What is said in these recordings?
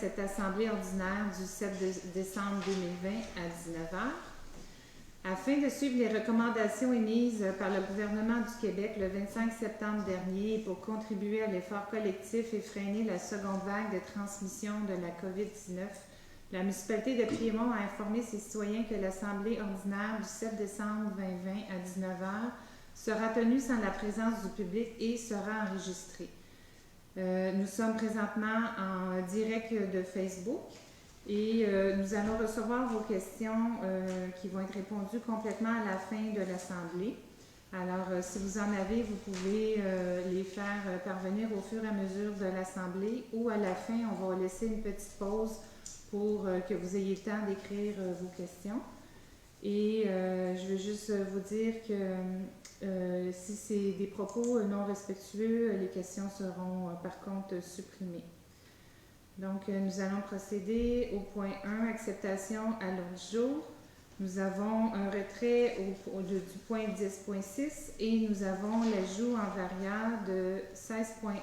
cette assemblée ordinaire du 7 décembre 2020 à 19 h. Afin de suivre les recommandations émises par le gouvernement du Québec le 25 septembre dernier et pour contribuer à l'effort collectif et freiner la seconde vague de transmission de la COVID-19, la municipalité de Piémont a informé ses citoyens que l'assemblée ordinaire du 7 décembre 2020 à 19 h sera tenue sans la présence du public et sera enregistrée. Nous sommes présentement en direct de Facebook. Et nous allons recevoir vos questions qui vont être répondues complètement à la fin de l'Assemblée. Alors, si vous en avez, vous pouvez les faire parvenir au fur et à mesure de l'Assemblée ou à la fin, on va laisser une petite pause pour que vous ayez le temps d'écrire vos questions. Et je veux juste vous dire que si c'est des propos non respectueux, les questions seront par contre supprimées. Donc, nous allons procéder au point 1, acceptation à l'ordre du jour. Nous avons un retrait du point 10.6 et nous avons l'ajout en variable de 16.1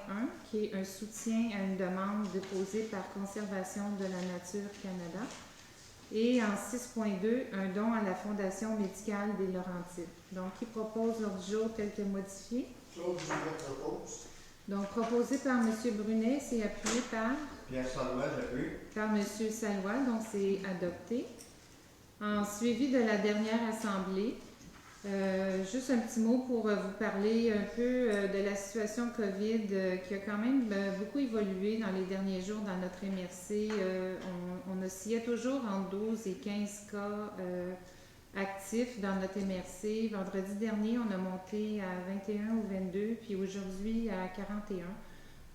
qui est un soutien à une demande déposée par Conservation de la Nature Canada. Et en 6.2, un don à la Fondation médicale des Laurentides. Donc, qui propose l'ordre du jour tel que modifié? Claude Julien propose. Donc, proposé par M. Brunet, c'est appuyé par? Pierre Salois, j'appuie. Par M. Salois, donc c'est adopté. En suivi de la dernière assemblée, juste un petit mot pour vous parler un peu de la situation COVID qui a quand même beaucoup évolué dans les derniers jours dans notre MRC. On oscillait toujours entre 12 et 15 cas actifs dans notre MRC. Vendredi dernier, on a monté à 21 ou 22, puis aujourd'hui à 41.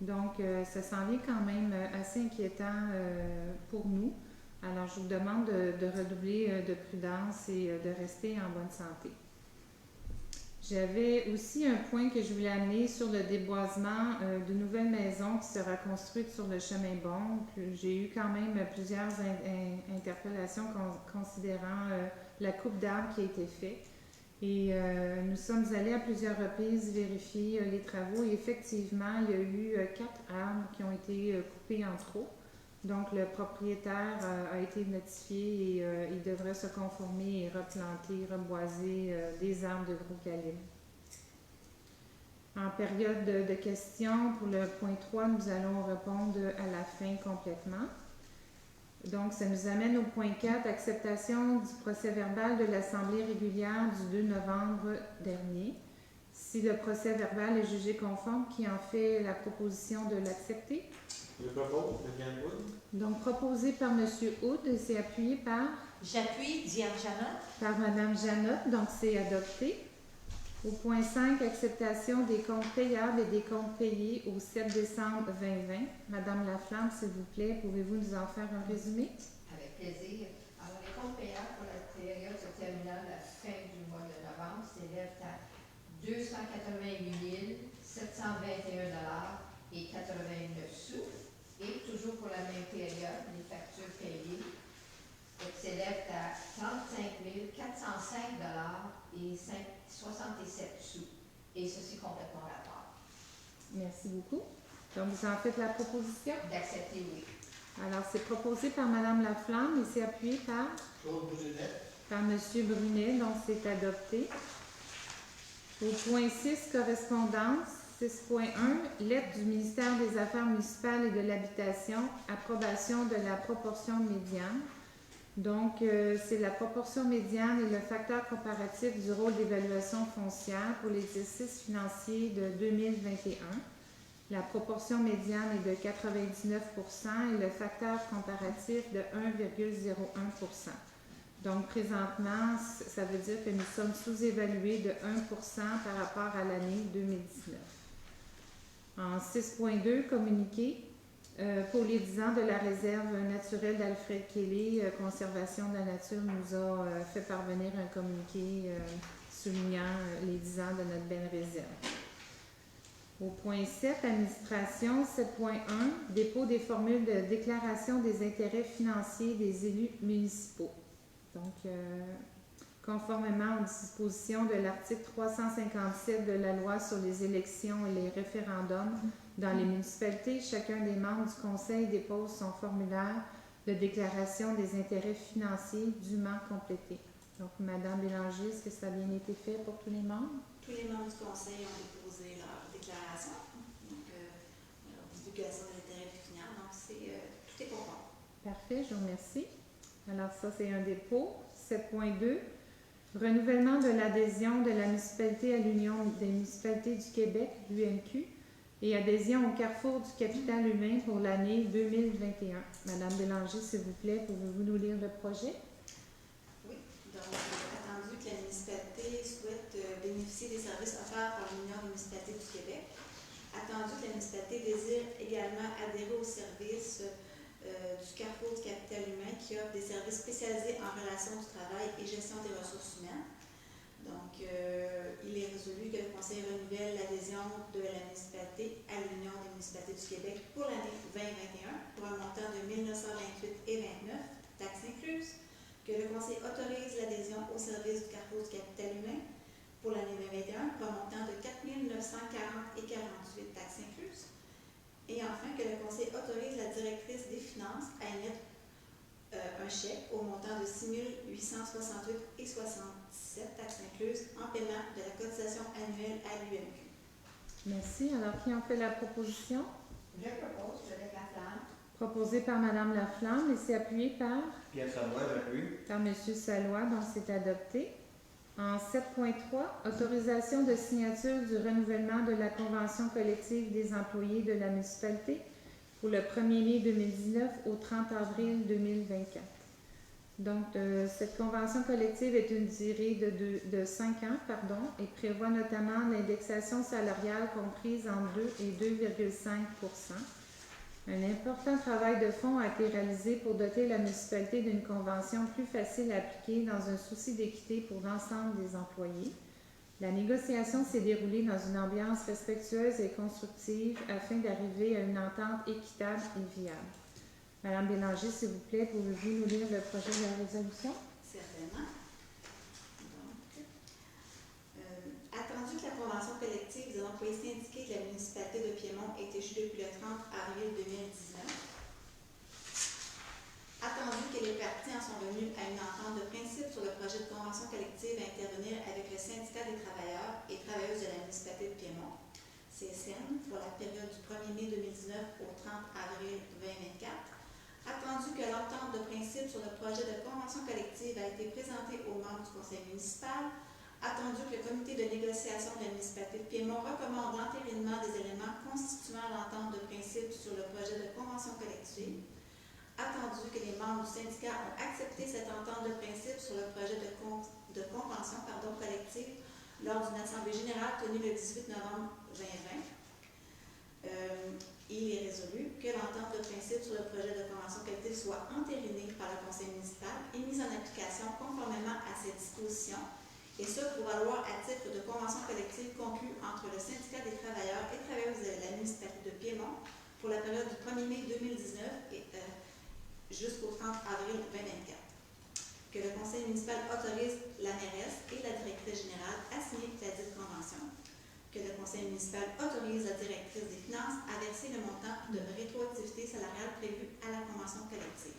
Donc, ça s'en vient quand même assez inquiétant pour nous. Alors, je vous demande de redoubler de prudence et de rester en bonne santé. J'avais aussi un point que je voulais amener sur le déboisement d'une nouvelle maison qui sera construite sur le chemin Bon. J'ai eu quand même plusieurs interpellations considérant la coupe d'arbres qui a été faite. Et nous sommes allés à plusieurs reprises vérifier les travaux et effectivement, il y a eu 4 arbres qui ont été coupés en trop. Donc, le propriétaire a été notifié et il devrait se conformer et replanter, reboiser des arbres de gros calibre. En période de questions, pour le point 3, nous allons répondre à la fin complètement. Donc, ça nous amène au point 4, acceptation du procès-verbal de l'Assemblée régulière du 2 novembre dernier. Si le procès-verbal est jugé conforme, qui en fait la proposition de l'accepter? Je propose, Diane Wood. Donc, proposé par M. Hood et c'est appuyé par? J'appuie Diane Janot. Par Mme Janot, donc c'est adopté. Au point 5, acceptation des comptes payables et des comptes payés au 7 décembre 2020. Madame Laflamme, s'il vous plaît, pouvez-vous nous en faire un résumé? Avec plaisir. Alors, les comptes payables pour la période se terminant à la fin du mois de novembre s'élèvent à 288 721 et 89 sous. Et toujours pour la même période, les factures payées s'élèvent à 35 405 et 67 sous. Et ceci complètement rapport. Merci beaucoup. Donc, vous en faites la proposition? D'accepter, oui. Alors, c'est proposé par Mme Laflamme et c'est appuyé par? Claude Brunet. Par M. Brunet, donc c'est adopté. Au point 6, correspondance. 6.1, lettre du ministère des Affaires municipales et de l'Habitation, approbation de la proportion médiane. Donc, c'est la proportion médiane et le facteur comparatif du rôle d'évaluation foncière pour l'exercice financier de 2021. La proportion médiane est de 99 % et le facteur comparatif de 1,01 %. Donc, présentement, ça veut dire que nous sommes sous-évalués de 1 % par rapport à l'année 2019. En 6.2, communiqué pour les 10 ans de la réserve naturelle d'Alfred Kelly, Conservation de la Nature nous a fait parvenir un communiqué soulignant les 10 ans de notre belle réserve. Au point 7, administration, 7.1, dépôt des formules de déclaration des intérêts financiers des élus municipaux. Donc, conformément aux dispositions de l'article 357 de la loi sur les élections et les référendums, Dans les municipalités, chacun des membres du conseil dépose son formulaire de déclaration des intérêts financiers dûment complété. Donc, Madame Bélanger, est-ce que ça a bien été fait pour tous les membres? Tous les membres du conseil ont déposé leur déclaration, donc leur divulgation des intérêts pécuniaires, donc tout est conforme. Parfait, je vous remercie. Alors, ça, c'est un dépôt. 7.2. Renouvellement de l'adhésion de la municipalité à l'Union des municipalités du Québec, l'UMQ, et adhésion au Carrefour du capital humain pour l'année 2021. Madame Bélanger, s'il vous plaît, pouvez-vous nous lire le projet? Oui, donc attendu que la municipalité souhaite bénéficier des services offerts par l'Union des municipalités du Québec, attendu que la municipalité désire également adhérer au service du Carrefour du capital humain qui offre des services spécialisés en relations du travail et gestion des ressources humaines. Donc, il est résolu que le Conseil renouvelle l'adhésion de la municipalité à l'Union des municipalités du Québec pour l'année 2021 pour un montant de 1928,29 taxes incluses, que le Conseil autorise l'adhésion au service du Carrefour du capital humain pour l'année 2021 pour un montant de 4 940,48 taxes incluses, et enfin que le Conseil autorise la directrice des finances à émettre un chèque au montant de 6 868,67 taxes incluses en paiement de la cotisation annuelle à l'UMQ. Merci. Alors, qui en fait la proposition? Je propose Joseph Laflamme. Proposé par Madame Laflamme et c'est appuyé par? Pierre Savoie, j'appuie. Par Monsieur Salois, donc c'est adopté. En 7.3, autorisation de signature du renouvellement de la convention collective des employés de la municipalité pour le 1er mai 2019 au 30 avril 2024. Donc, cette convention collective est une durée de 5 ans et prévoit notamment l'indexation salariale comprise entre 2 et 2,5 %. Un important travail de fond a été réalisé pour doter la municipalité d'une convention plus facile à appliquer dans un souci d'équité pour l'ensemble des employés. La négociation s'est déroulée dans une ambiance respectueuse et constructive afin d'arriver à une entente équitable et viable. Madame Bélanger, s'il vous plaît, pouvez-vous nous lire le projet de la résolution? Certainement. Donc, attendu que la convention collective des employés syndiqués de la municipalité de Piémont est échue depuis le 30 avril 2019, attendu que les parties en sont venues à une entente de principe sur le projet de convention collective à intervenir avec le syndicat des travailleurs et travailleuses de la municipalité de Piémont, CSN, pour la période du 1er mai 2019 au 30 avril 2024, attendu que l'entente de principe sur le projet de convention collective a été présentée aux membres du conseil municipal, attendu que le comité de négociation de la municipalité de Piémont recommande l'entérinement des éléments constituant l'entente de principe sur le projet de convention collective, attendu que les membres du syndicat ont accepté cette entente de principe sur le projet de convention collective lors d'une assemblée générale tenue le 18 novembre 2020. Il est résolu que l'entente de principe sur le projet de convention collective soit entérinée par le conseil municipal et mise en application conformément à ces dispositions, et ce pour valoir à titre de convention collective conclue entre le syndicat des travailleurs et travailleuses de la municipalité de Piémont pour la période du 1er mai 2019 et jusqu'au 30 avril 2024. Que le conseil municipal autorise la mairesse et la directrice générale à signer la dite convention. Que le conseil municipal autorise la directrice des finances à verser le montant de rétroactivité salariale prévu à la convention collective.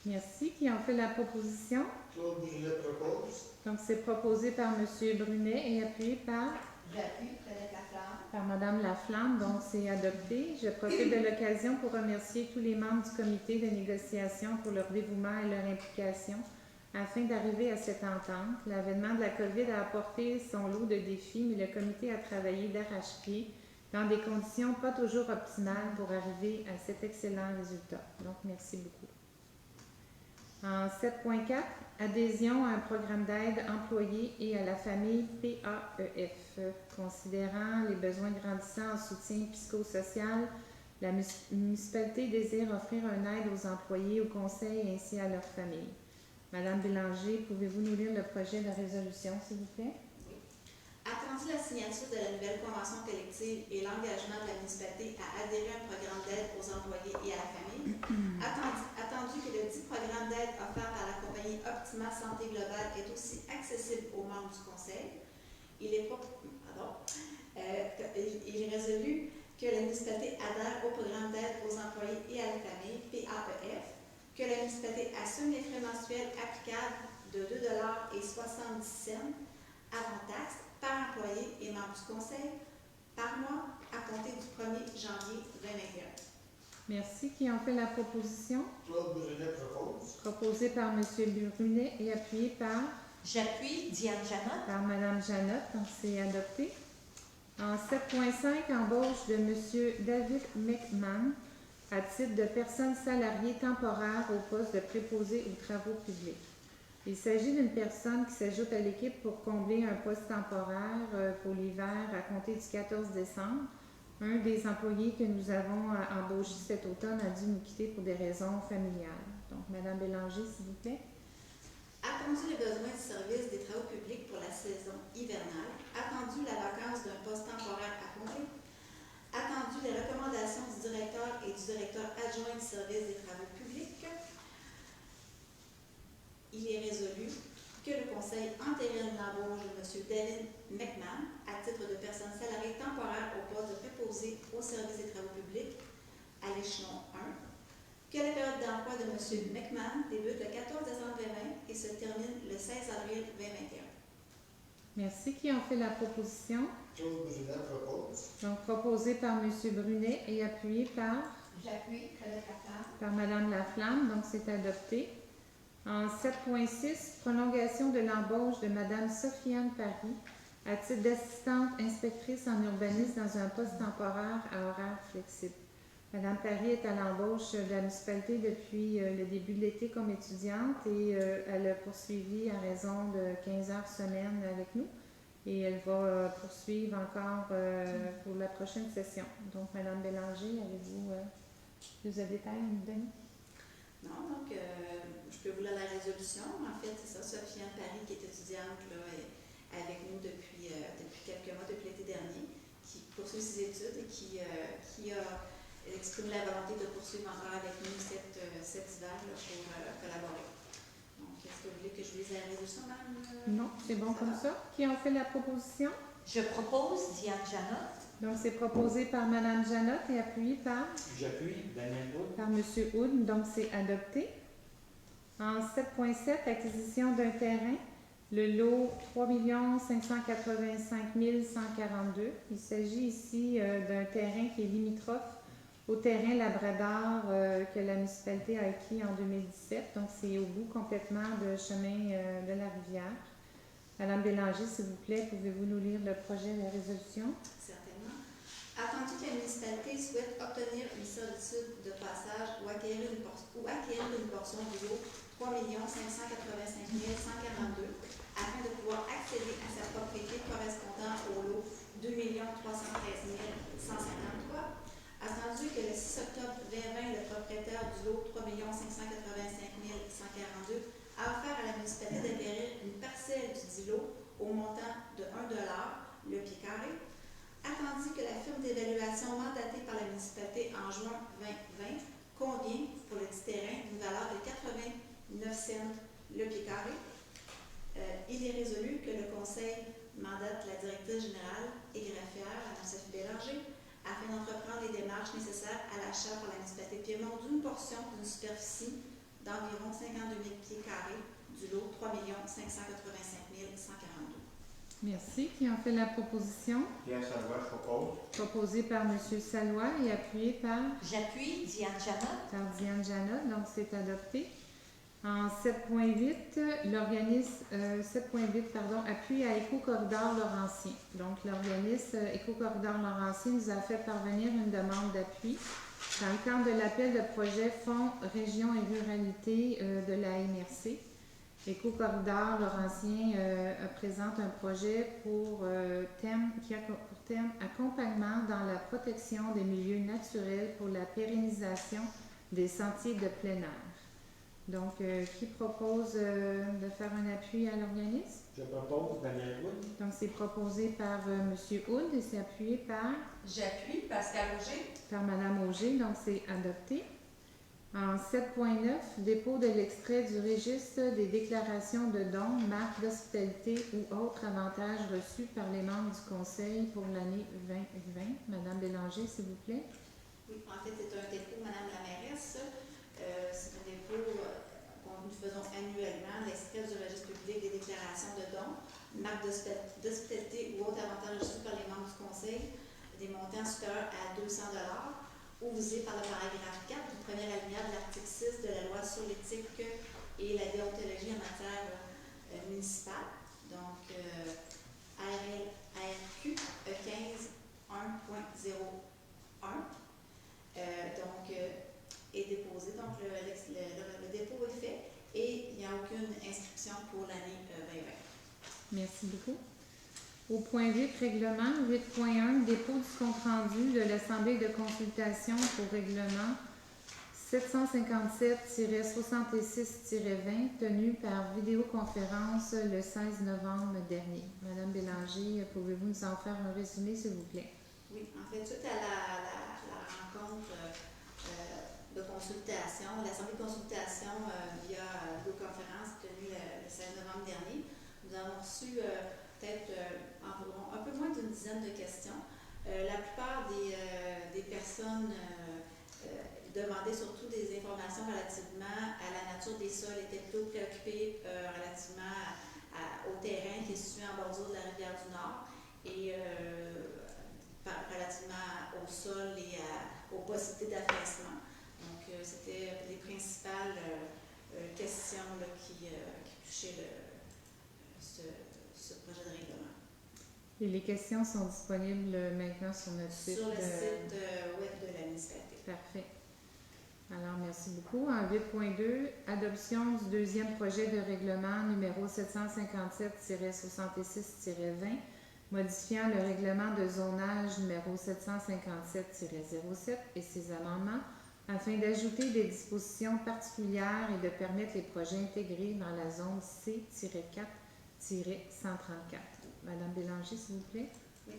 Merci. Qui en fait la proposition? Claude Brunet propose. Donc, c'est proposé par M. Brunet et appuyé par? J'appuie Joseph Laflamme. Par Madame Laflamme, donc c'est adopté. Je profite de l'occasion pour remercier tous les membres du comité de négociation pour leur dévouement et leur implication afin d'arriver à cette entente. L'avènement de la COVID a apporté son lot de défis, mais le comité a travaillé d'arrache-pied dans des conditions pas toujours optimales pour arriver à cet excellent résultat. Donc, merci beaucoup. En 7.4, adhésion à un programme d'aide employés et à la famille PAEF. Considérant les besoins grandissants en soutien psychosocial, la municipalité désire offrir une aide aux employés, au conseil ainsi à leurs familles. Madame Bélanger, pouvez-vous nous lire le projet de résolution, s'il vous plaît? Oui. Attendu la signature de la nouvelle convention collective et l'engagement de la municipalité à adhérer à un programme d'aide aux employés et à la famille, attendu que le dit programme d'aide offert par la compagnie Optima Santé Globale est aussi accessible aux membres du conseil, il est résolu que la municipalité adhère au programme d'aide aux employés et à la famille, PAEF, que la municipalité assume les frais mensuels applicables de 2,70 $ avant taxe par employé et membre du conseil par mois à compter du 1er janvier 2021. Merci. Qui ont fait la proposition? Claude Brunet propose. Proposée par M. Brunet et appuyée J'appuie Diane Janot. par Mme Janot. Donc, c'est adopté. En 7.5, embauche de M. David McMahon à titre de personne salariée temporaire au poste de préposé aux travaux publics. Il s'agit d'une personne qui s'ajoute à l'équipe pour combler un poste temporaire pour l'hiver à compter du 14 décembre. Un des employés que nous avons embauché cet automne a dû nous quitter pour des raisons familiales. Donc, Mme Bélanger, s'il vous plaît. Attendu les besoins de service des travaux publics pour la saison hivernale, attendu la vacance d'un poste temporaire à combler, attendu les recommandations du directeur et du directeur adjoint du service des travaux publics, il est résolu que le conseil entérine l'embauche de M. David McMahon à titre de personne salariée temporaire au poste de préposé au service des travaux publics à l'échelon 1, que la période d'emploi de M. McMahon débute le 14 décembre 2020 et se termine le 16 avril 2021. Merci. Qui ont fait la proposition? Claude Brunet propose. Donc, proposée par M. Brunet et appuyée J'appuie Colette Laflamme. par Mme Laflamme. Donc, c'est adopté. En 7.6, prolongation de l'embauche de Mme Sofiane Paris à titre d'assistante inspectrice en urbanisme dans un poste temporaire à horaire flexible. Mme Paris est à l'embauche de la municipalité depuis le début de l'été comme étudiante et elle a poursuivi à raison de 15 heures semaine avec nous et elle va poursuivre encore pour la prochaine session. Donc, Mme Bélanger, avez-vous plus de détails à nous donner? Non, donc je peux vous lire la résolution. En fait, c'est ça, Sofiane Paris qui est étudiante là, avec nous depuis quelques mois, depuis l'été dernier, qui poursuit ses études et qui a exprimé la volonté de poursuivre encore avec nous cet hiver là, pour collaborer. Donc, est-ce que vous voulez que je vous lise la résolution, Mme? Non, c'est bon comme ça. Qui ont fait la proposition? Je propose Diane Janot. Donc, c'est proposé par Mme Janot et appuyé J'appuie Daniel Wood. par M. Houd. Donc, c'est adopté. En 7.7, acquisition d'un terrain, le lot 3 585 142. Il s'agit ici d'un terrain qui est limitrophe au terrain Labrador que la municipalité a acquis en 2017. Donc, c'est au bout complètement de chemin de la rivière. Madame Bélanger, s'il vous plaît, pouvez-vous nous lire le projet de résolution? Certainement. Attendu que la municipalité souhaite obtenir une servitude de passage ou acquérir une portion du lot 3 585 142 afin de pouvoir accéder à sa propriété correspondant au lot 2 313 153. Attendu que le 6 octobre 2020, le propriétaire du lot 3 585 142 a offert à la municipalité d'acquérir une parcelle du dit lot au montant de 1 $ le pied carré. Attendu que la firme d'évaluation mandatée par la municipalité en juin 2020 convient pour le dit terrain d'une valeur de 89 cents le pied carré. Il est résolu que le conseil mandate la directrice générale et greffière, Mme Sophie Bélanger, afin d'entreprendre les démarches nécessaires à l'achat par la municipalité de Piémont d'une portion d'une superficie d'environ 52 000 pieds carrés du lot 3 585 142. Merci. Qui ont fait la proposition? Pierre Savoie, je propose. Proposée par M. Salois et appuyée par J'appuie Diane Janot. Diane Janot. Donc, c'est adopté. En 7.8, l'organisme 7.8, appui à Éco-Corridor Laurentien. Donc, l'organisme Éco-Corridor Laurentien nous a fait parvenir une demande d'appui dans le cadre de l'appel de projet Fonds Région et Ruralité de la MRC. Éco-Corridor Laurentien présente un projet qui a pour thème accompagnement dans la protection des milieux naturels pour la pérennisation des sentiers de plein air. Donc, qui propose de faire un appui à l'organisme? Je propose Daniel Wood. Donc, c'est proposé par M. Houd et c'est appuyé par J'appuie Pascal Auger. Mme Auger. Donc, c'est adopté. En 7.9, dépôt de l'extrait du registre des déclarations de dons, marques d'hospitalité ou autres avantages reçus par les membres du Conseil pour l'année 2020. Madame Bélanger, s'il vous plaît. Oui, en fait, c'est un dépôt, Madame la mairesse. C'est un dépôt que nous faisons annuellement, l'extrait du registre public des déclarations de dons, marques d'hospitalité ou autres avantages reçus par les membres du Conseil, des montants supérieurs à 200 ou visés par le paragraphe 4 du premier alinéa de l'article 6 de la loi sur l'éthique et la déontologie en matière municipale. Donc, ARQ 15 1.01 est déposé. Donc, le dépôt est fait et il n'y a aucune inscription pour l'année 2020. Merci beaucoup. Au point 8, règlement 8.1, dépôt du compte-rendu de l'Assemblée de consultation pour règlement 757-66-20 tenu par vidéoconférence le 16 novembre dernier. Madame Bélanger, pouvez-vous nous en faire un résumé, s'il vous plaît? Oui, en fait, suite à la rencontre de consultation, l'Assemblée de consultation via vidéoconférence tenue le 16 novembre dernier, nous avons reçu peut-être environ un peu moins d'une dizaine de questions. La plupart des personnes demandaient surtout des informations relativement à la nature des sols, étaient plutôt préoccupées relativement au terrain qui est situé en bordure de la rivière du Nord et relativement au sol et aux possibilités d'affaissement. Donc, c'était les principales questions là, qui touchaient ce projet de règlement. Et les questions sont disponibles maintenant sur notre site. Sur le site web de la municipalité. Parfait. Alors, merci beaucoup. En 8.2, adoption du deuxième projet de règlement numéro 757-66-20, modifiant le règlement de zonage numéro 757-07 et ses amendements, afin d'ajouter des dispositions particulières et de permettre les projets intégrés dans la zone C-4-134. Madame Bélanger, s'il vous plaît. Oui.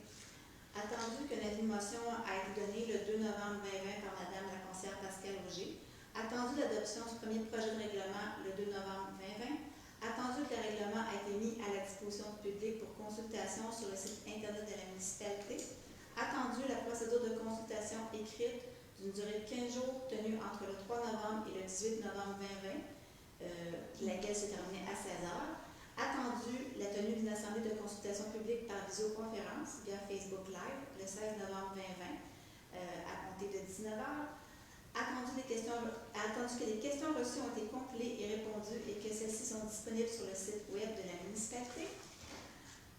Attendu que l'avis de motion a été donné le 2 novembre 2020 par Madame la conseillère Pascale Auger, attendu l'adoption du premier projet de règlement le 2 novembre 2020, attendu que le règlement a été mis à la disposition du public pour consultation sur le site Internet de la municipalité, attendu la procédure de consultation écrite d'une durée de 15 jours tenue entre le 3 novembre et le 18 novembre 2020, laquelle se terminait à 16 heures. Attendu la tenue d'une assemblée de consultation publique par visioconférence via Facebook Live le 16 novembre 2020 à compter de 19 heures. Attendu que les questions reçues ont été compilées et répondues et que celles-ci sont disponibles sur le site web de la municipalité.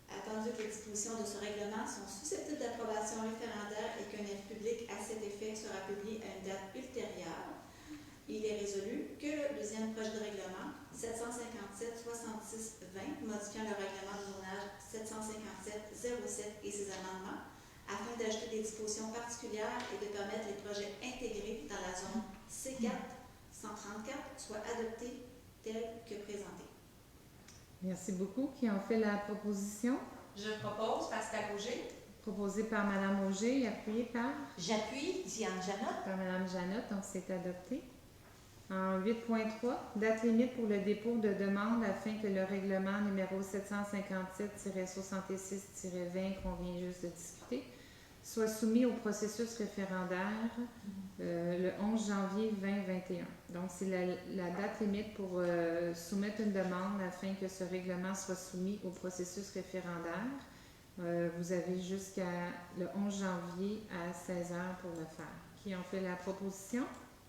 Attendu que les dispositions de ce règlement sont susceptibles d'approbation référendaire et qu'un avis public à cet effet sera publié à une date ultérieure. Il est résolu que le deuxième projet de règlement 757-66-20, modifiant le règlement de zonage 757-07 et ses amendements, afin d'ajouter des dispositions particulières et de permettre les projets intégrés dans la zone C4-134 soient adoptés tels que présentés. Merci beaucoup. Qui en fait la proposition? Je propose Pascal Auger. Proposée par Mme Auger et appuyée par? J'appuie Diane Janotte. Par Mme Janotte, donc c'est adopté. En 8.3, date limite pour le dépôt de demande afin que le règlement numéro 757-66-20 qu'on vient juste de discuter soit soumis au processus référendaire le 11 janvier 2021. Donc, c'est la date limite pour soumettre une demande afin que ce règlement soit soumis au processus référendaire. Vous avez jusqu'à le 11 janvier à 16 heures pour le faire. Qui en fait la proposition?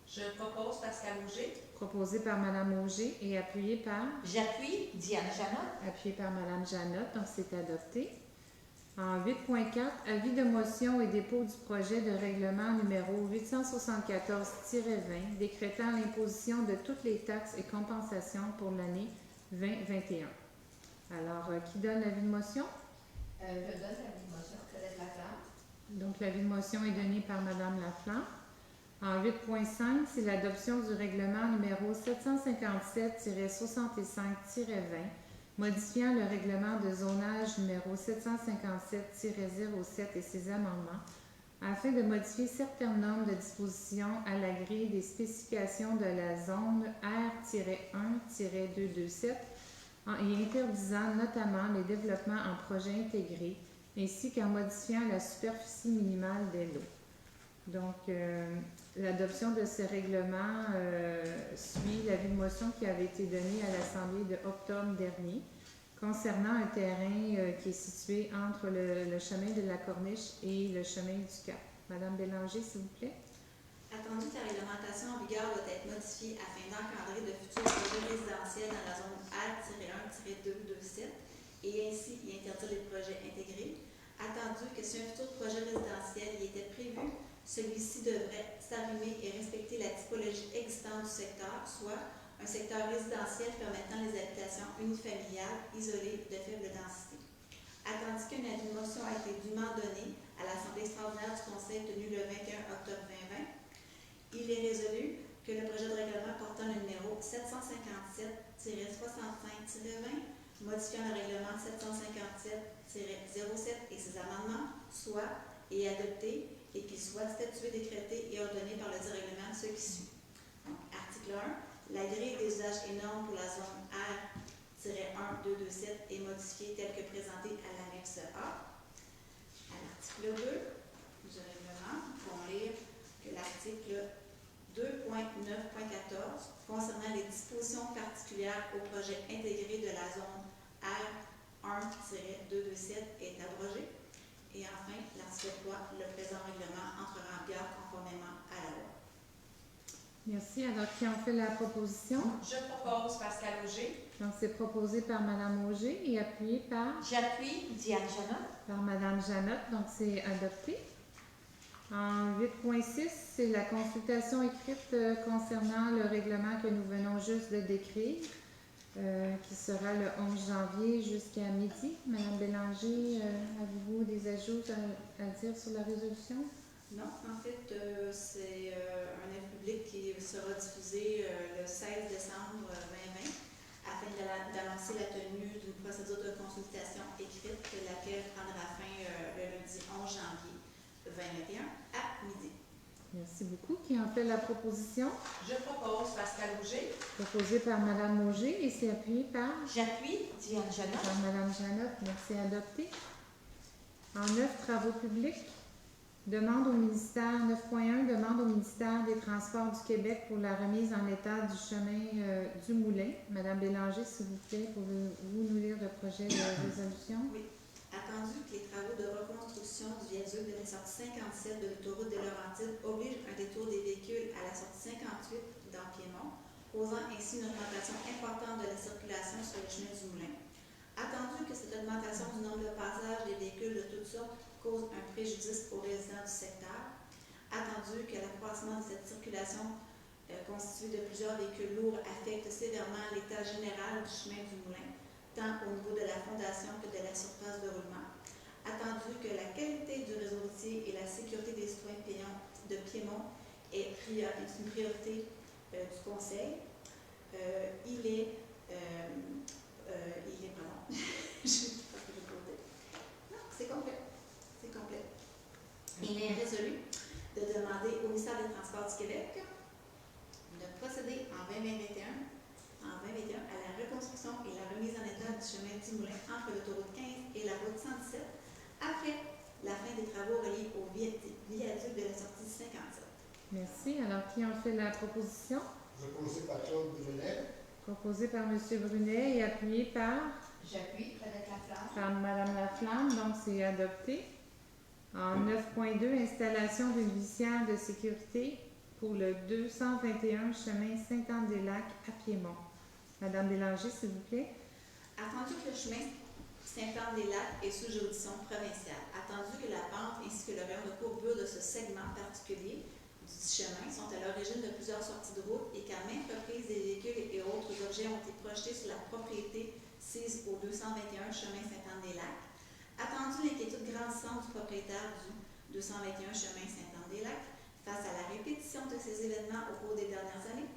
Je propose Pascal Auger. Proposé par Mme Auger et appuyé par? J'appuie Diane Janotte. Appuyé par Mme Janotte, donc c'est adopté. En 8.4, avis de motion et dépôt du projet de règlement numéro 874-20 décrétant l'imposition de toutes les taxes et compensations pour l'année 2021. Alors, qui donne l'avis de motion? Je donne l'avis de motion, Colette Laflamme. Donc, l'avis de motion est donné par Mme Laflamme. En 8.5, c'est l'adoption du règlement numéro 757-65-20, modifiant le règlement de zonage numéro 757-07 et ses amendements, afin de modifier certaines normes de disposition à la grille des spécifications de la zone R-1-227 et interdisant notamment les développements en projet intégré, ainsi qu'en modifiant la superficie minimale des lots. Donc, l'adoption de ce règlement suit l'avis de motion qui avait été donné à l'Assemblée de octobre dernier concernant un terrain qui est situé entre le chemin de la Corniche et le chemin du Cap. Madame Bélanger, s'il vous plaît. Attendu que la réglementation en vigueur doit être modifiée afin d'encadrer de futurs projets résidentiels dans la zone R-1-227 et ainsi y interdire les projets intégrés. Attendu que si un futur projet résidentiel y était prévu, celui-ci devrait s'arrimer et respecter la typologie existante du secteur, soit un secteur résidentiel permettant les habitations unifamiliales isolées de faible densité. Attendu qu'un avis de motion a été dûment donné à l'Assemblée extraordinaire du Conseil tenue le 21 octobre 2020, il est résolu que le projet de règlement portant le numéro 757-65-20, modifiant le règlement 757-07 et ses amendements, soit et adopté et qu'il soit statué, décrété et ordonné par le dit règlement ce qui suit. Donc, article 1. La grille des usages et normes pour la zone R-1-227 est modifiée telle que présentée à l'annexe A. À l'article 2 du règlement, nous allons lire que l'article 2.9.14 concernant les dispositions particulières au projet intégré de la zone R1-227 est abrogé. Et enfin, l'article 3, le présent règlement entrera en vigueur conformément à la loi. Merci. Alors, qui en fait la proposition? Je propose Pascal Auger. Donc, c'est proposé par Madame Auger et appuyé par J'appuie Diane Janot. Madame Janotte. Donc, c'est adopté. En 8.6, c'est la consultation écrite concernant le règlement que nous venons juste de décrire, qui sera le 11 janvier jusqu'à midi. Madame Bélanger, avez-vous des ajouts à dire sur la résolution? Non, en fait, c'est un offre public qui sera diffusé le 16 décembre 2020 afin d'annoncer la tenue d'une procédure de consultation écrite, laquelle prendra fin le lundi 11 janvier 2021 à midi. Merci beaucoup. Qui en fait la proposition? Je propose Pascal Auger. Proposée par Madame Auger et c'est appuyé par J'appuie Diane Janot. Madame Janotte. Merci, adopté. En 9, travaux publics. Demande au ministère 9.1, demande au ministère des Transports du Québec pour la remise en état du chemin du Moulin. Madame Bélanger, s'il vous plaît, pouvez-vous nous lire le projet de résolution? Oui. Attendu que les travaux de reconstruction du viaduc de la sortie 57 de l'autoroute des Laurentides obligent un détour des véhicules à la sortie 58 dans Piémont, causant ainsi une augmentation importante de la circulation sur le chemin du Moulin. Attendu que cette augmentation du nombre de passages des véhicules de toutes sortes cause un préjudice aux résidents du secteur, attendu que l'accroissement de cette circulation constituée de plusieurs véhicules lourds affecte sévèrement l'état général du chemin du Moulin, tant au niveau de la fondation que de la surface de roulement, attendu que la qualité du réseau routier et la sécurité des citoyens de Piémont est une priorité du Conseil, il est pardon, je sais pas ce que j'ai posé. Non, c'est complet. C'est complet. Il est résolu de demander au ministère des Transports du Québec de procéder en 2021 à la reconstruction et la remise en état du chemin du Moulin entre l'autoroute 15 et la route 117 après la fin des travaux reliés au viaduc de la sortie 57. Merci. Alors, qui en fait la proposition? Proposé par Claude Brunet. Proposé par M. Brunet et appuyé par J'appuie Frédéric Laflamme. par Mme Laflamme. Donc, c'est adopté. En 9.2, installation d'une visière de sécurité pour le 221 chemin Saint-Anne-des-Lacs à Piémont. Madame Bélanger, s'il vous plaît. Attendu que le chemin Saint-Anne-des-Lacs est sous juridiction provinciale, attendu que la pente ainsi que le rayon de courbure de ce segment particulier du chemin sont à l'origine de plusieurs sorties de route et qu'à maintes reprises des véhicules et autres objets ont été projetés sur la propriété sise au 221 chemin Saint-Anne-des-Lacs, attendu l'inquiétude grandissante du propriétaire du 221 chemin Saint-Anne-des-Lacs face à la répétition de ces événements au cours des dernières années,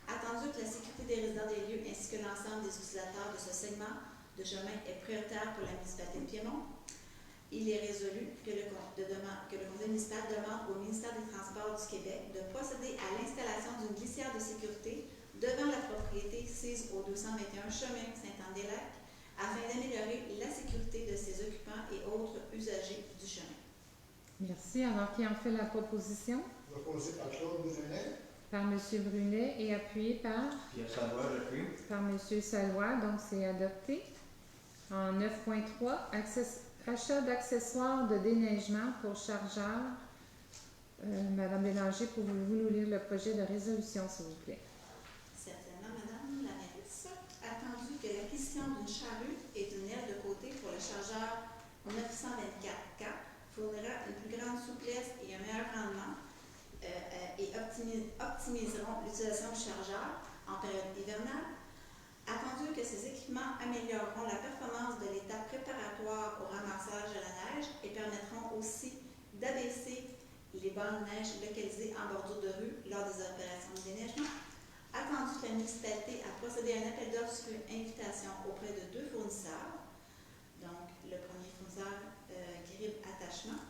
attendu que la sécurité des résidents des lieux ainsi que l'ensemble des utilisateurs de ce segment de chemin est prioritaire pour la municipalité de Piémont, Il est résolu que le conseil municipal demande au ministère des Transports du Québec de procéder à l'installation d'une glissière de sécurité devant la propriété sise au 221 chemin Saint-Anne-des-Lacs afin d'améliorer la sécurité de ses occupants et autres usagers du chemin. Merci. Alors, qui en fait la proposition? Proposé par Claude Brunet. Par M. Brunet et appuyé par? Pierre Savoie, j'appuie. Par M. Salois, donc c'est adopté. En 9.3, achat d'accessoires de déneigement pour chargeurs. Madame Bélanger, pouvez-vous nous lire le projet de résolution, s'il vous plaît? Certainement, Madame la mairesse. Attendu que l'acquisition d'une charrue et d'une aile de côté pour le chargeur 924K fournira une plus grande souplesse et un meilleur rendement et optimiseront l'utilisation du chargeur en période hivernale. Attendu que ces équipements amélioreront la performance de l'étape préparatoire au ramassage de la neige et permettront aussi d'abaisser les bancs de neige localisés en bordure de rue lors des opérations de déneigement. Attendu que la municipalité a procédé à un appel d'offres sur invitation auprès de 2 fournisseurs. Donc, le premier fournisseur, Grib Attachement,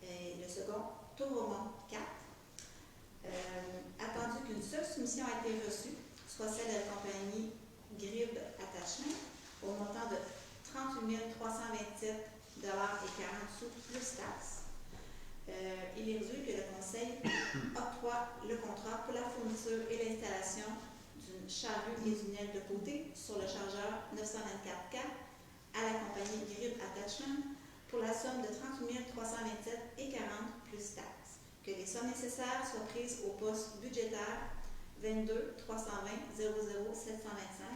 et le second, Toromont 4. Attendu qu'une seule soumission a été reçue, soit celle de la compagnie Grib Attachement, au montant de 38 327,40 plus taxes. Il est résolu que le Conseil octroie le contrat pour la fourniture et l'installation d'une charrue et d'une aile de côté sur le chargeur 924K à la compagnie Grib Attachment pour la somme de 38 327,40 plus taxes. Que les sommes nécessaires soient prises au poste budgétaire 22 320 00 725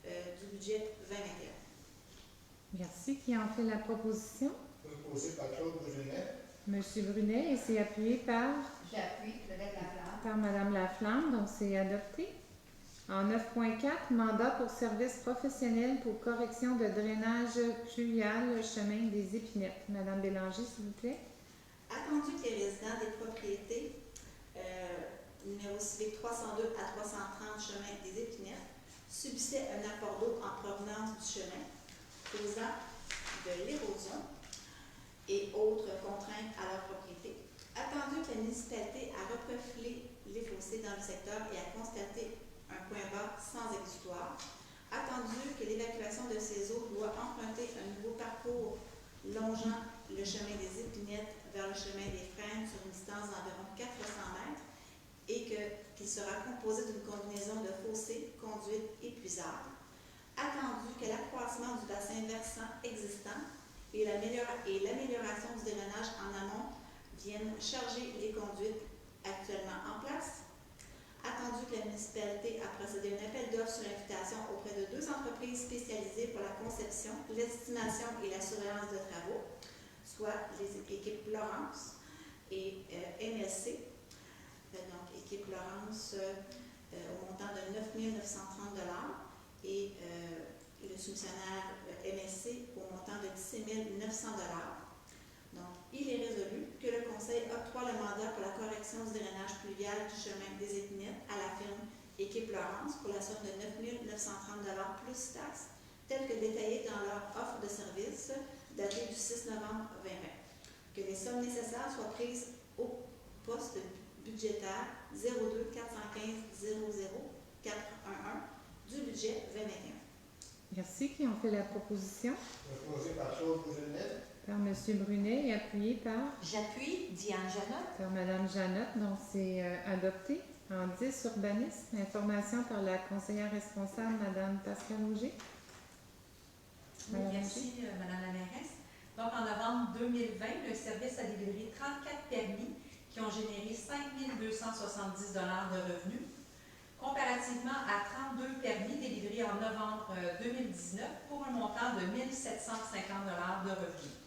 du budget 2021. Merci. Qui en fait la proposition? Proposé par Claude Brunet. Monsieur Brunet, et c'est appuyé par? J'appuie, Claudette Laflamme. Par Madame Laflamme, donc c'est adopté. En 9.4, mandat pour service professionnel pour correction de drainage pluvial, chemin des Épinettes. Madame Bélanger, s'il vous plaît. Attendu que les résidents des propriétés numéro civique 302 à 330 chemin des Épinettes subissaient un apport d'eau en provenance du chemin, causant de l'érosion et autres contraintes à leur propriété. Attendu que la municipalité a reprofilé les fossés dans le secteur et a constaté un point bas sans exutoire. Attendu que l'évacuation de ces eaux doit emprunter un nouveau parcours longeant le chemin des Épinettes vers le chemin des Frênes sur une distance d'environ 400 mètres et qu'il sera composé d'une combinaison de fossés, conduites et puisards. Attendu que l'accroissement du bassin versant existant et l'amélioration du drainage en amont viennent charger les conduites actuellement en place. Attendu que la municipalité a procédé à un appel d'offres sur invitation auprès de 2 entreprises spécialisées pour la conception, l'estimation et la surveillance de travaux, soit les équipes Laurence et MSC. Donc, équipe Laurence au montant de 9 930 $ et le soumissionnaire MSC au montant de 17 900 $. Donc, il est résolu que le Conseil octroie le mandat pour la correction du drainage pluvial du chemin des Épinettes à la firme Équipe Laurence pour la somme de 9 930 $ plus taxes, tel que détaillé dans leur offre de service datée du 6 novembre 2020. Que les sommes nécessaires soient prises au poste budgétaire 02 415 00 411 du budget 2021. Merci. Qui en fait la proposition? Proposé par Claude Brunet. Par M. Brunet et appuyé par? J'appuie. Diane Janotte. Par Mme Janotte, donc c'est adopté. En 10, urbanisme, information par la conseillère responsable, Mme Pascale Auger. Oui, merci, Madame la mairesse. Donc, en novembre 2020, le service a délivré 34 permis qui ont généré 5 270 $ de revenus, comparativement à 32 permis délivrés en novembre 2019 pour un montant de 1 750 $ de revenus.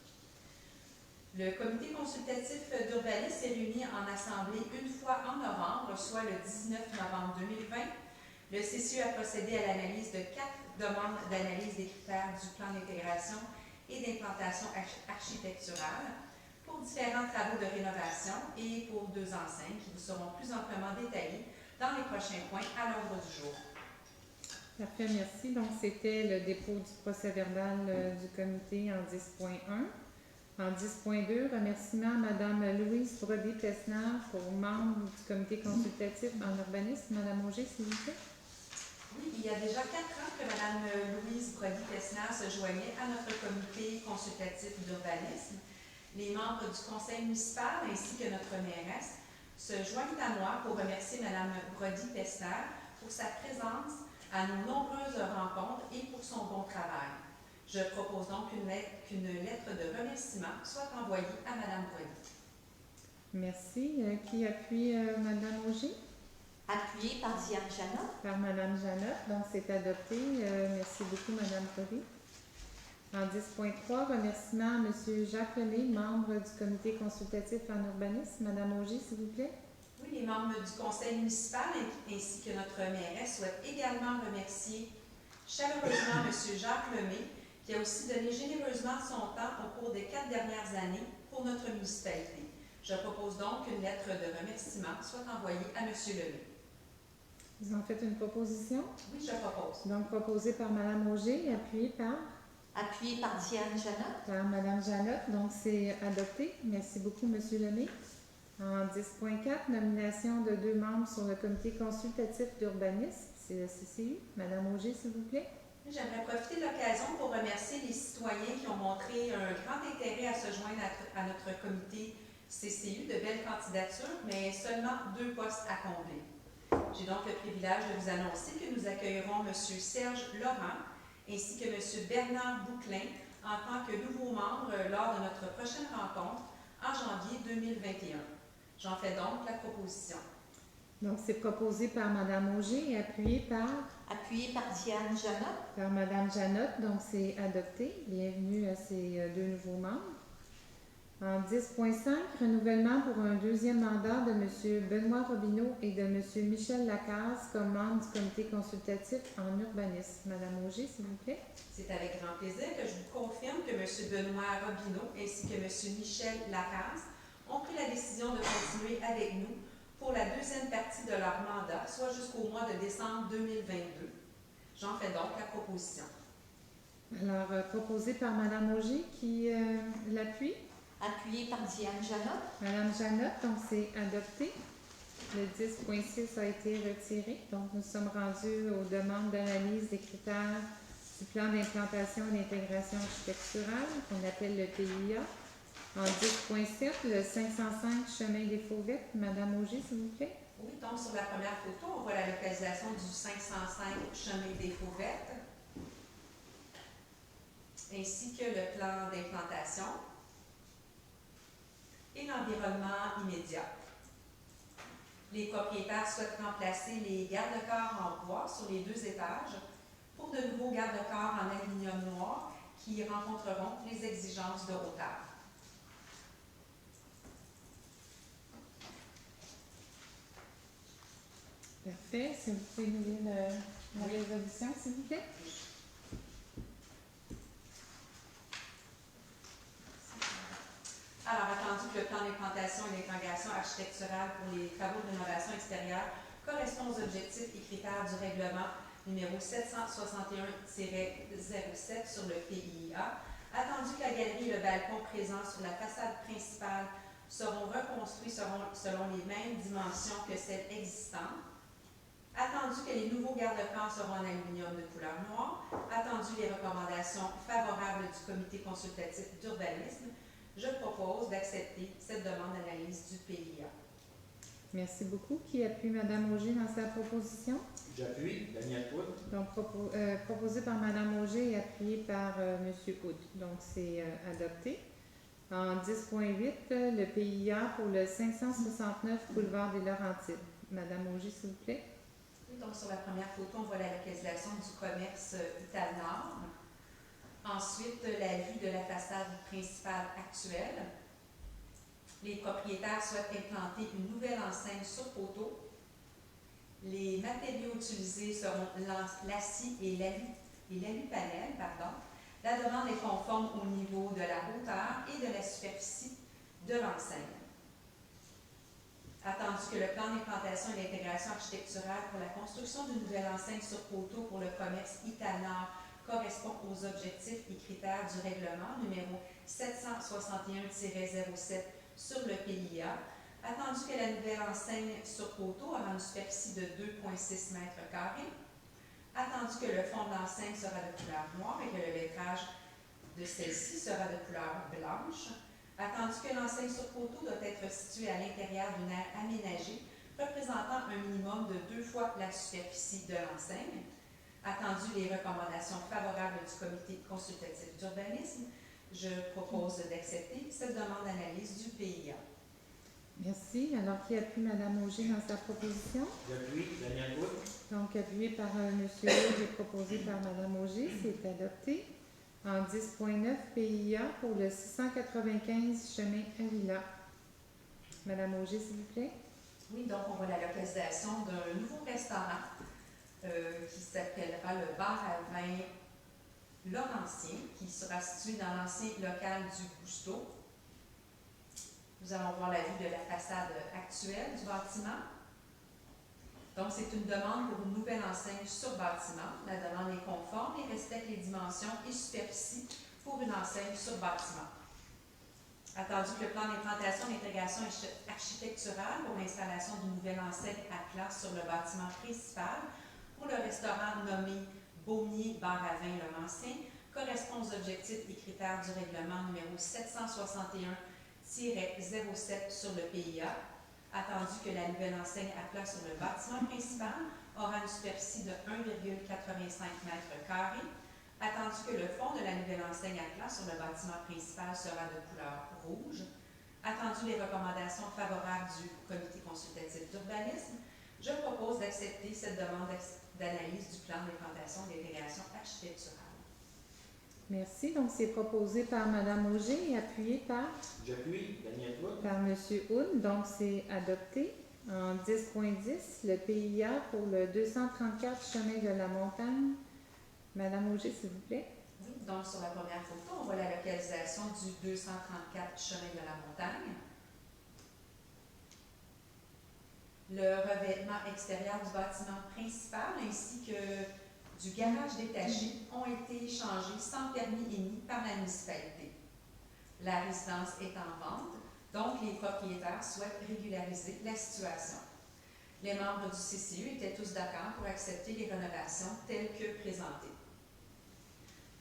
Le comité consultatif d'urbanisme est réuni en assemblée une fois en novembre, soit le 19 novembre 2020. Le CCE a procédé à l'analyse de 4 demandes d'analyse des critères du plan d'intégration et d'implantation architecturale pour différents travaux de rénovation et pour 2 enseignes qui vous seront plus amplement détaillées dans les prochains points à l'ordre du jour. Parfait, merci. Donc, c'était le dépôt du procès-verbal du comité en 10.1. En 10.2, remerciement à Mme Louise Brody-Pesnard pour membre du comité consultatif en urbanisme. Mme Auger, s'il vous plaît. Oui, il y a déjà 4 ans que Mme Louise Brody-Pesnard se joignait à notre comité consultatif d'urbanisme. Les membres du conseil municipal ainsi que notre mairesse se joignent à moi pour remercier Mme Brody-Pesnard pour sa présence à nos nombreuses rencontres et pour son bon travail. Je propose donc qu'une lettre de remerciement soit envoyée à Mme Brody. Merci. Qui appuie Mme Auger? Appuyé par Diane Janot. Par Mme Janot. Donc, c'est adopté. Merci beaucoup, Mme Brody. En 10.3, remerciement à M. Jacques Lemay, membre du comité consultatif en urbanisme. Mme Auger, s'il vous plaît. Oui, les membres du conseil municipal ainsi que notre mairesse souhaitent également remercier chaleureusement M. Jacques Lemay, qui a aussi donné généreusement son temps au cours des 4 dernières années pour notre municipalité. Je propose donc qu'une lettre de remerciement soit envoyée à M. Lemay. Vous en faites une proposition? Oui, je propose. Donc, proposée par Mme Auger, appuyée par? Appuyé par Diane Janot. Par Mme Janot. Donc, c'est adopté. Merci beaucoup, M. Lemay. En 10.4, nomination de 2 membres sur le comité consultatif d'urbanisme, c'est le CCU. Mme Auger, s'il vous plaît. J'aimerais profiter de l'occasion pour remercier les citoyens qui ont montré un grand intérêt à se joindre à notre comité CCU, de belles candidatures, mais seulement 2 postes à combler. J'ai donc le privilège de vous annoncer que nous accueillerons M. Serge Laurent ainsi que M. Bernard Bouclin en tant que nouveaux membres lors de notre prochaine rencontre en janvier 2021. J'en fais donc la proposition. Donc, c'est proposé par Mme Auger et appuyé par? Appuyé par Diane Janot. Par Mme Janot. Donc, c'est adopté. Bienvenue à ces 2 nouveaux membres. En 10.5, renouvellement pour un 2e mandat de M. Benoît Robineau et de M. Michel Lacaze comme membre du comité consultatif en urbanisme. Mme Auger, s'il vous plaît. C'est avec grand plaisir que je vous confirme que M. Benoît Robineau ainsi que M. Michel Lacaze ont pris la décision de continuer avec nous pour la 2e partie de leur mandat, soit jusqu'au mois de décembre 2022. J'en fais donc la proposition. Alors, proposé par Mme Auger, qui l'appuie. Appuyé par Diane Janot. Mme Janot, donc c'est adopté. Le 10.6 a été retiré. Donc, nous sommes rendus aux demandes d'analyse des critères du plan d'implantation et d'intégration architecturale, qu'on appelle le PIA. En 10.7, le 505 chemin des Fauvettes. Mme Auger, s'il vous plaît. Oui, donc sur la première photo, on voit la localisation du 505 chemin des Fauvettes, ainsi que le plan d'implantation et l'environnement immédiat. Les propriétaires souhaitent remplacer les garde-corps en bois sur les 2 étages pour de nouveaux garde-corps en aluminium noir qui rencontreront les exigences de hauteur. Parfait. Si vous pouvez nous lire la résolution, s'il vous plaît. Alors, attendu que le plan d'implantation et d'intégration architecturale pour les travaux de rénovation extérieure correspond aux objectifs et critères du règlement numéro 761-07 sur le PIA, attendu que la galerie et le balcon présents sur la façade principale seront reconstruits selon les mêmes dimensions que celles existantes, attendu que les nouveaux garde-corps seront en aluminium de couleur noire, attendu les recommandations favorables du comité consultatif d'urbanisme, je propose d'accepter cette demande d'analyse du PIA. Merci beaucoup. Qui appuie Mme Auger dans sa proposition? J'appuie. Daniel Wood. Donc, proposé par Mme Auger et appuyé par M. Hood. Donc, c'est adopté. En 10.8, le PIA pour le 569 boulevard des Laurentides. Mme Auger, s'il vous plaît. Oui, donc sur la première photo, on voit la localisation du commerce Ital-Nord. Ensuite, la vue de la façade principale actuelle. Les propriétaires souhaitent implanter une nouvelle enseigne sur poteau. Les matériaux utilisés seront l'acier et l'alu-panel. La demande est conforme au niveau de la hauteur et de la superficie de l'enseigne. Attendu que le plan d'implantation et d'intégration architecturale pour la construction d'une nouvelle enseigne sur poteau pour le commerce Ital-Nord correspond aux objectifs et critères du règlement numéro 761-07 sur le PIA, attendu que la nouvelle enseigne sur poteau aura une superficie de 2,6 mètres carrés, attendu que le fond de l'enseigne sera de couleur noire et que le lettrage de celle-ci sera de couleur blanche, attendu que l'enseigne sur poteau doit être située à l'intérieur d'une aire aménagée représentant un minimum de 2 fois la superficie de l'enseigne, attendu les recommandations favorables du comité consultatif d'urbanisme, je propose d'accepter cette demande d'analyse du PIA. Merci. Alors, qui appuie Mme Auger dans sa proposition? J'appuie. Daniel Wood. Donc, appuyé par M. Auge et proposé par Mme Auger, c'est adopté. En 10.9, PIA pour le 695 chemin Avila. Mme Auger, s'il vous plaît. Oui, donc on voit la localisation d'un nouveau restaurant qui s'appellera le Bar à vin Laurentien, qui sera situé dans l'ancien local du Gusto. Nous allons voir la vue de la façade actuelle du bâtiment. Donc, c'est une demande pour une nouvelle enseigne sur bâtiment. La demande est conforme et respecte les dimensions et superficies pour une enseigne sur bâtiment. Attendu que le plan d'implantation d'intégration architecturale pour l'installation d'une nouvelle enseigne à plat sur le bâtiment principal pour le restaurant nommé Baumier Bar à vin Laurentien correspond aux objectifs et critères du règlement numéro 761-07 sur le PIA, attendu que la nouvelle enseigne à plat sur le bâtiment principal aura une superficie de 1,85 m², attendu que le fond de la nouvelle enseigne à plat sur le bâtiment principal sera de couleur rouge, attendu les recommandations favorables du comité consultatif d'urbanisme, je propose d'accepter cette demande d'analyse du plan d'implantation d'intégration architecturale. Merci. Donc, c'est proposé par Mme Auger et appuyé par J'appuie. Daniel Wood. M. Houd. Donc, c'est adopté. En 10.10, le PIA pour le 234 chemin de la Montagne. Mme Auger, s'il vous plaît. Oui, donc sur la première photo, on voit la localisation du 234 chemin de la Montagne. Le revêtement extérieur du bâtiment principal ainsi que du garage détaché ont été changés sans permis émis par la municipalité. La résidence est en vente, donc les propriétaires souhaitent régulariser la situation. Les membres du CCU étaient tous d'accord pour accepter les rénovations telles que présentées.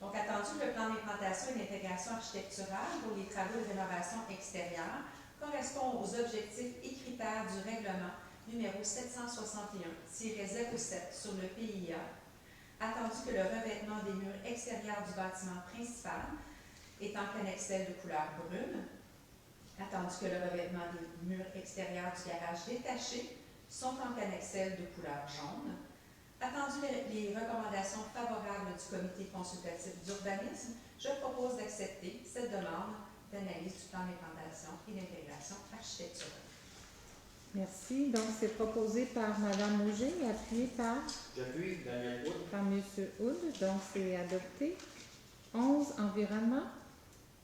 Donc, attendu que le plan d'implantation et d'intégration architecturale pour les travaux de rénovation extérieure correspond aux objectifs et critères du règlement numéro 761-07 sur le PIA, attendu que le revêtement des murs extérieurs du bâtiment principal est en cannexelle de couleur brune, attendu que le revêtement des murs extérieurs du garage détaché sont en cannexelle de couleur jaune, attendu les recommandations favorables du comité consultatif d'urbanisme, je propose d'accepter cette demande d'analyse du plan d'implantation et d'intégration architecturale. Merci. Donc, c'est proposé par Mme Auger et appuyé par J'appuie. Daniel Wood. M. Houd. Donc, c'est adopté. 11, environnement.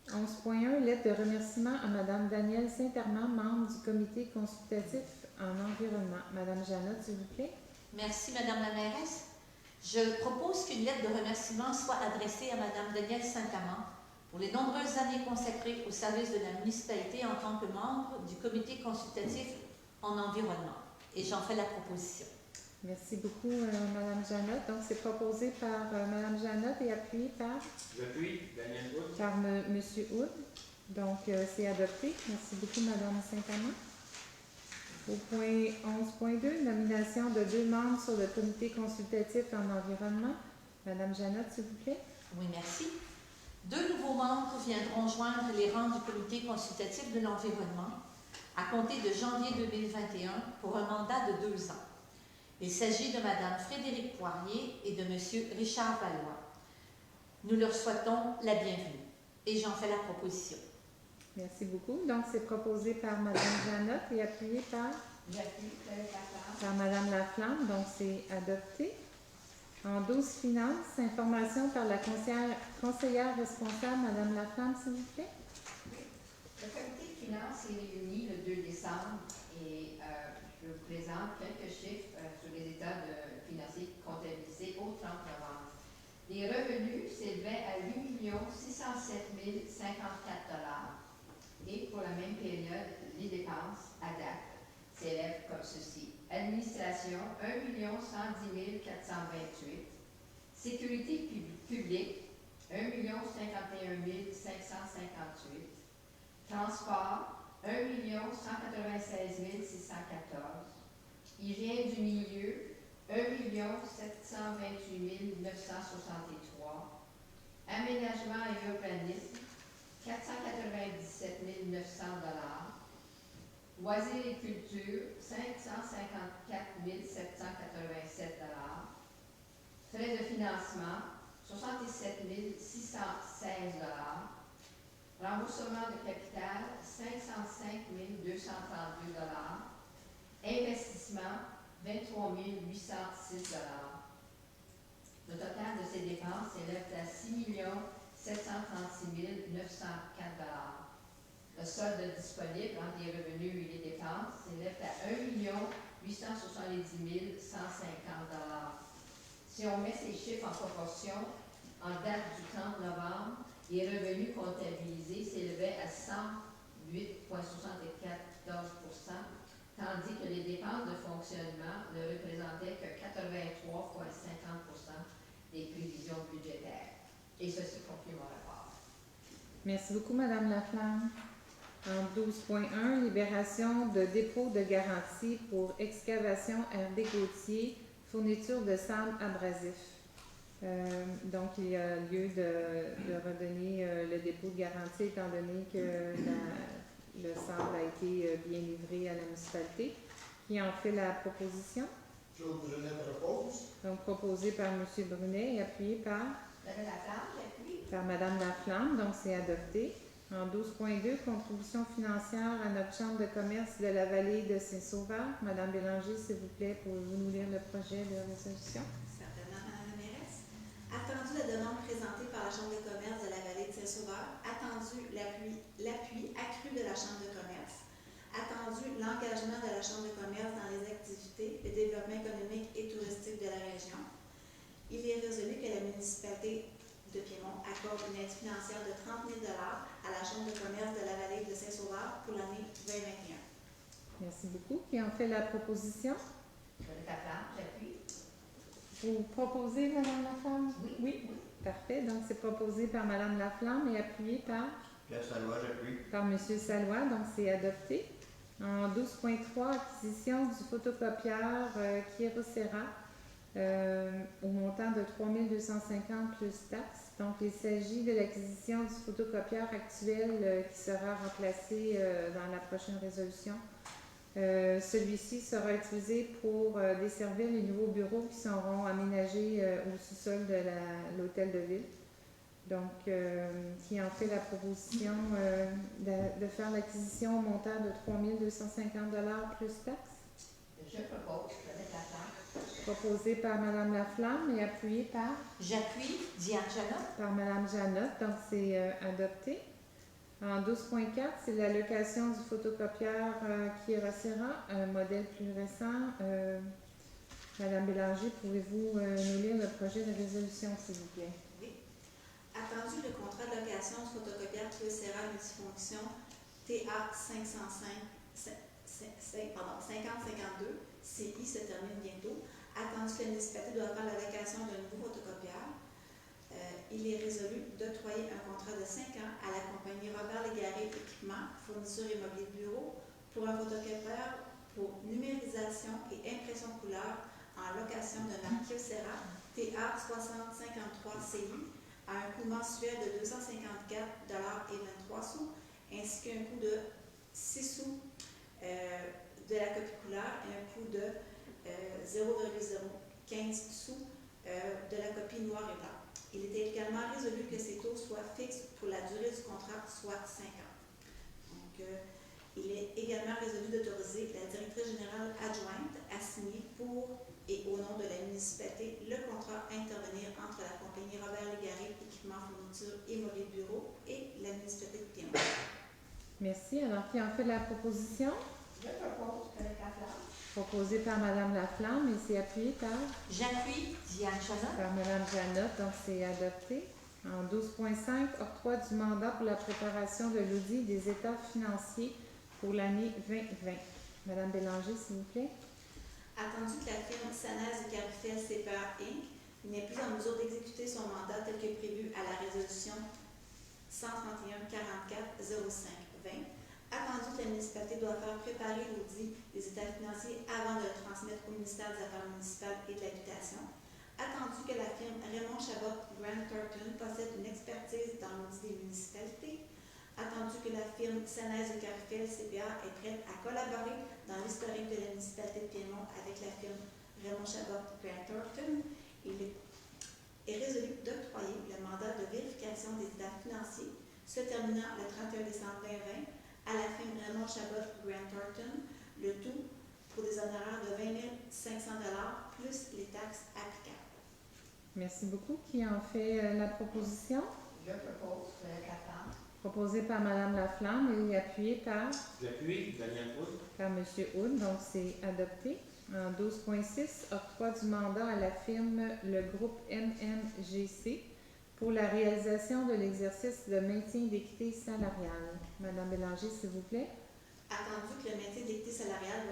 11.1, lettre de remerciement à Mme Danielle Saint-Armand, membre du comité consultatif en environnement. Mme Janotte, s'il vous plaît. Merci, Madame la mairesse. Je propose qu'une lettre de remerciement soit adressée à Madame Danielle Saint-Amand pour les nombreuses années consacrées au service de la municipalité en tant que membre du comité consultatif en environnement. Et j'en fais la proposition. Merci beaucoup, Mme Janotte. Donc, c'est proposé par Mme Janotte et appuyé par J'appuie. Daniel Wood. M. Houd. Donc, c'est adopté. Merci beaucoup, Mme Saint-Amand. Au point 11.2, nomination de 2 membres sur le comité consultatif en environnement. Mme Janotte, s'il vous plaît. Oui, merci. 2 nouveaux membres viendront joindre les rangs du comité consultatif de l'environnement à compter de janvier 2021 pour un mandat de 2 ans. Il s'agit de Mme Frédérique Poirier et de M. Richard Valois. Nous leur souhaitons la bienvenue et j'en fais la proposition. Merci beaucoup. Donc, c'est proposé par Mme Janotte et appuyé par Mme Laflamme. Donc, c'est adopté. En 12, finances, information par la conseillère responsable, Mme Laflamme, s'il vous plaît. Le comité de finances est réuni le 2 décembre et je vous présente quelques chiffres sur les états financiers comptabilisés au 30 novembre. Les revenus s'élevaient à 8 607 054 et pour la même période, les dépenses à date s'élèvent comme ceci. Administration, 1 110 428. Sécurité publique, 1 051 558. Transport, 1 196 614. Hygiène du milieu, 1 728 963. Aménagement et urbanisme, 497 900 Loisirs et culture, 554 787 Frais de financement, 67 616 Remboursement de capital, 505 232 Investissement, 23 806 Le total de ces dépenses s'élève à 6 736 904 Le solde disponible entre les revenus et les dépenses s'élève à 1 870 150 Si on met ces chiffres en proportion, en date du 30 novembre, les revenus comptabilisés s'élevaient à 108,74 tandis que les dépenses de fonctionnement ne représentaient que 83,50 des prévisions budgétaires. Et ceci conclut mon rapport. Merci beaucoup, Madame Laflamme. En 12.1, libération de dépôt de garantie pour excavation RD Gauthier, fourniture de sable abrasif. Donc, il y a lieu de redonner le dépôt de garantie étant donné que le sable a été bien livré à la municipalité. Qui en fait la proposition? Claude Brunet propose. Donc, proposé par M. Brunet et appuyé par? Madame Laflamme, j'appuie. Par Madame Laflamme, donc c'est adopté. En 12.2, contribution financière à notre chambre de commerce de la vallée de Saint-Sauveur. Madame Bélanger, s'il vous plaît, pouvez-vous nous lire le projet de résolution? Certainement, Madame la mairesse. Attendu la demande présentée par la Chambre de commerce de la vallée de Saint-Sauveur, attendu l'appui accru de la Chambre de commerce, attendu l'engagement de la Chambre de commerce dans les activités, le développement économique et touristique de la région, il est résolu que la municipalité de Piémont accorde une aide financière de 30 000 $ à la Chambre de commerce de la vallée de Saint-Sauveur pour l'année 2021. Merci beaucoup. Qui en fait la proposition? Madame Laflamme, j'appuie. Vous proposez, Madame Laflamme? Oui. Parfait. Donc, c'est proposé par Madame Laflamme et appuyé par? Pierre Salois, j'appuie. Par M. Salois. Donc, c'est adopté. En 12.3, acquisition du photocopieur Kyocera au montant de 3 250 plus taxes. Donc, il s'agit de l'acquisition du photocopieur actuel qui sera remplacé dans la prochaine résolution. Celui-ci sera utilisé pour desservir les nouveaux bureaux qui seront aménagés au sous-sol de l'hôtel de ville. Donc, qui en fait la proposition de faire l'acquisition au montant de 3 250 $ plus taxes. Je propose, Madame Laflamme. Proposé par Mme Laflamme et appuyé par? J'appuie. Diane Janotte. Par Mme Janotte, donc c'est adopté. En 12.4, c'est l'allocation du photocopieur Kyocera, un modèle plus récent. Madame Bélanger, pouvez-vous nous lire le projet de résolution, s'il vous plaît? Oui. Attendu le contrat de location du photocopieur Kyocera multifonction TA 5052 CI se termine bientôt. Attendu que la municipalité doit faire la location d'un nouveau photocopieur, il est résolu d'octroyer un contrat de 5 ans à la compagnie Robert Légaré Équipement, fourniture et mobilier de bureau, pour un photocopieur pour numérisation et impression couleur en location de marque Kyocera TA 6053 CI à un coût mensuel de 254,23 $, ainsi qu'un coût de 6 sous de la copie couleur et un coût de 0,015 sous de la copie noir et blanc. Il était également résolu que ces taux soient fixes pour la durée du contrat, soit 5 ans. Donc, il est également résolu d'autoriser la directrice générale adjointe à signer pour et au nom de la municipalité le contrat à intervenir entre la compagnie Robert Légaré Équipement, fourniture et mobilier de bureau et la municipalité de Piémont. Merci. Alors, qui en fait la proposition? Je propose, Madame Laflamme. Proposé par Madame Laflamme et c'est appuyé J'appuie Diane Janot. par Madame Janot, donc c'est adopté. En 12.5, octroi du mandat pour la préparation de l'audit des états financiers pour l'année 2020. Madame Bélanger, s'il vous plaît. Attendu que la firme Sanaz et Carifel CPA Inc. n'est plus en mesure d'exécuter son mandat tel que prévu à la résolution 131-44-05-20, attendu que la municipalité doit faire préparer l'audit des états financiers avant de le transmettre au ministère des Affaires municipales et de l'Habitation, attendu que la firme Raymond Chabot Grant Thornton possède une expertise dans l'audit des municipalités, attendu que la firme Sanaz et Carifel CPA est prête à collaborer dans l'historique de la municipalité de Piémont avec la firme Raymond Chabot Grant Thornton, il est résolu d'octroyer le mandat de vérification des états financiers se terminant le 31 décembre 2020 à la firme Raymond Chabot Grant Thornton, le tout pour des honoraires de 20 500 $ plus les taxes applicables. Merci beaucoup. Qui en fait la proposition? Je propose Laflamme. Proposé par Madame Laflamme et appuyé par J'appuie Daniel Wood. M. Houd, donc c'est adopté. En 12.6, octroi du mandat à la firme le groupe MMGC pour la réalisation de l'exercice de maintien d'équité salariale. Madame Bélanger, s'il vous plaît. Attendu que le maintien d'équité salariale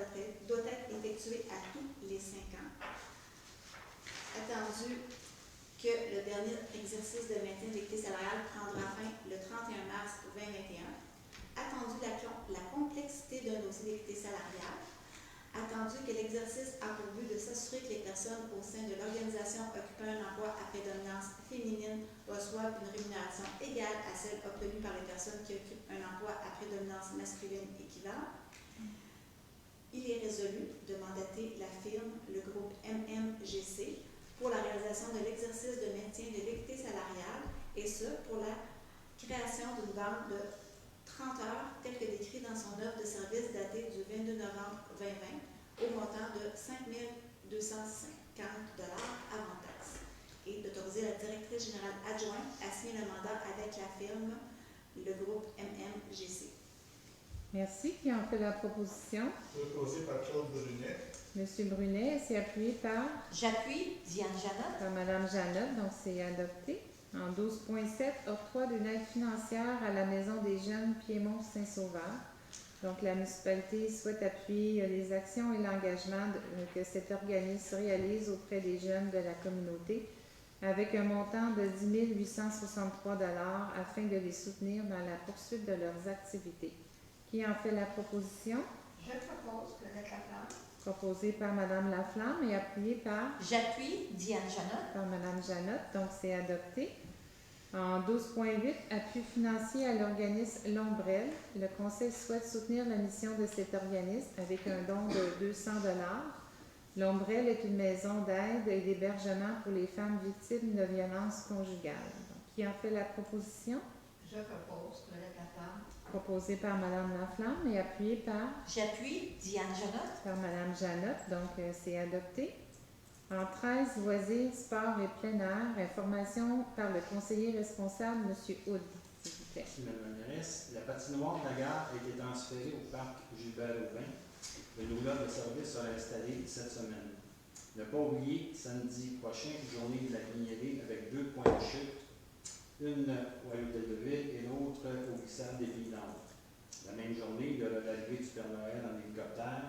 doit être effectué à tous les 5 ans. Attendu que le dernier exercice de maintien d'équité salariale prendra fin le 31 mars 2021. Attendu la complexité d'un dossier d'équité salariale. Attendu que l'exercice a pour but de s'assurer que les personnes au sein de l'organisation occupant un emploi à prédominance féminine reçoivent une rémunération égale à celle obtenue par les personnes qui occupent un emploi à prédominance masculine équivalent. Il est résolu de mandater la firme, le groupe MMGC, pour la réalisation de l'exercice de maintien de l'équité salariale, et ce, pour la création d'une banque de 30 heures, tel que décrit dans son offre de service datée du 22 novembre 2020, au montant de 5 250 $ avant taxe, et d'autoriser la directrice générale adjointe à signer le mandat avec la firme, le groupe MMGC. Merci. Qui en fait la proposition? Proposé par Claude Brunet. Monsieur Brunet, c'est appuyé par J'appuie Diane Janot. Madame Janot, donc c'est adopté. En 12.7, octroi d'une aide financière à la Maison des Jeunes Piémont-Saint-Sauveur. Donc, la municipalité souhaite appuyer les actions et l'engagement que cet organisme réalise auprès des jeunes de la communauté avec un montant de 10 863 $ afin de les soutenir dans la poursuite de leurs activités. Qui en fait la proposition? Je propose Laflamme. Proposé par Madame Laflamme et appuyé par J'appuie Diane Janot. Madame Janot, donc c'est adopté. En 12.8, appui financier à l'organisme L'Ombrelle. Le Conseil souhaite soutenir la mission de cet organisme avec un don de 200 $. L'Ombrelle est une maison d'aide et d'hébergement pour les femmes victimes de violences conjugales. Donc, qui en fait la proposition? Je propose Laflamme. Proposé par Madame Laflamme et appuyé par J'appuie Diane Janot. Madame Janot, donc c'est adopté. En 13, loisirs, sport et plein air, information par le conseiller responsable, M. Houd, s'il vous plaît. Merci, Mme la mairesse. La patinoire de la gare a été transférée au parc Gilbert-Aubin. Le nouvel de service sera installé cette semaine. Ne pas oublier, samedi prochain, journée de la Guignolée avec 2 points de chute, une au Hôtel de Ville et l'autre au glissade des Filles d'en haut. La même journée, il y aura l'arrivée du Père Noël en hélicoptère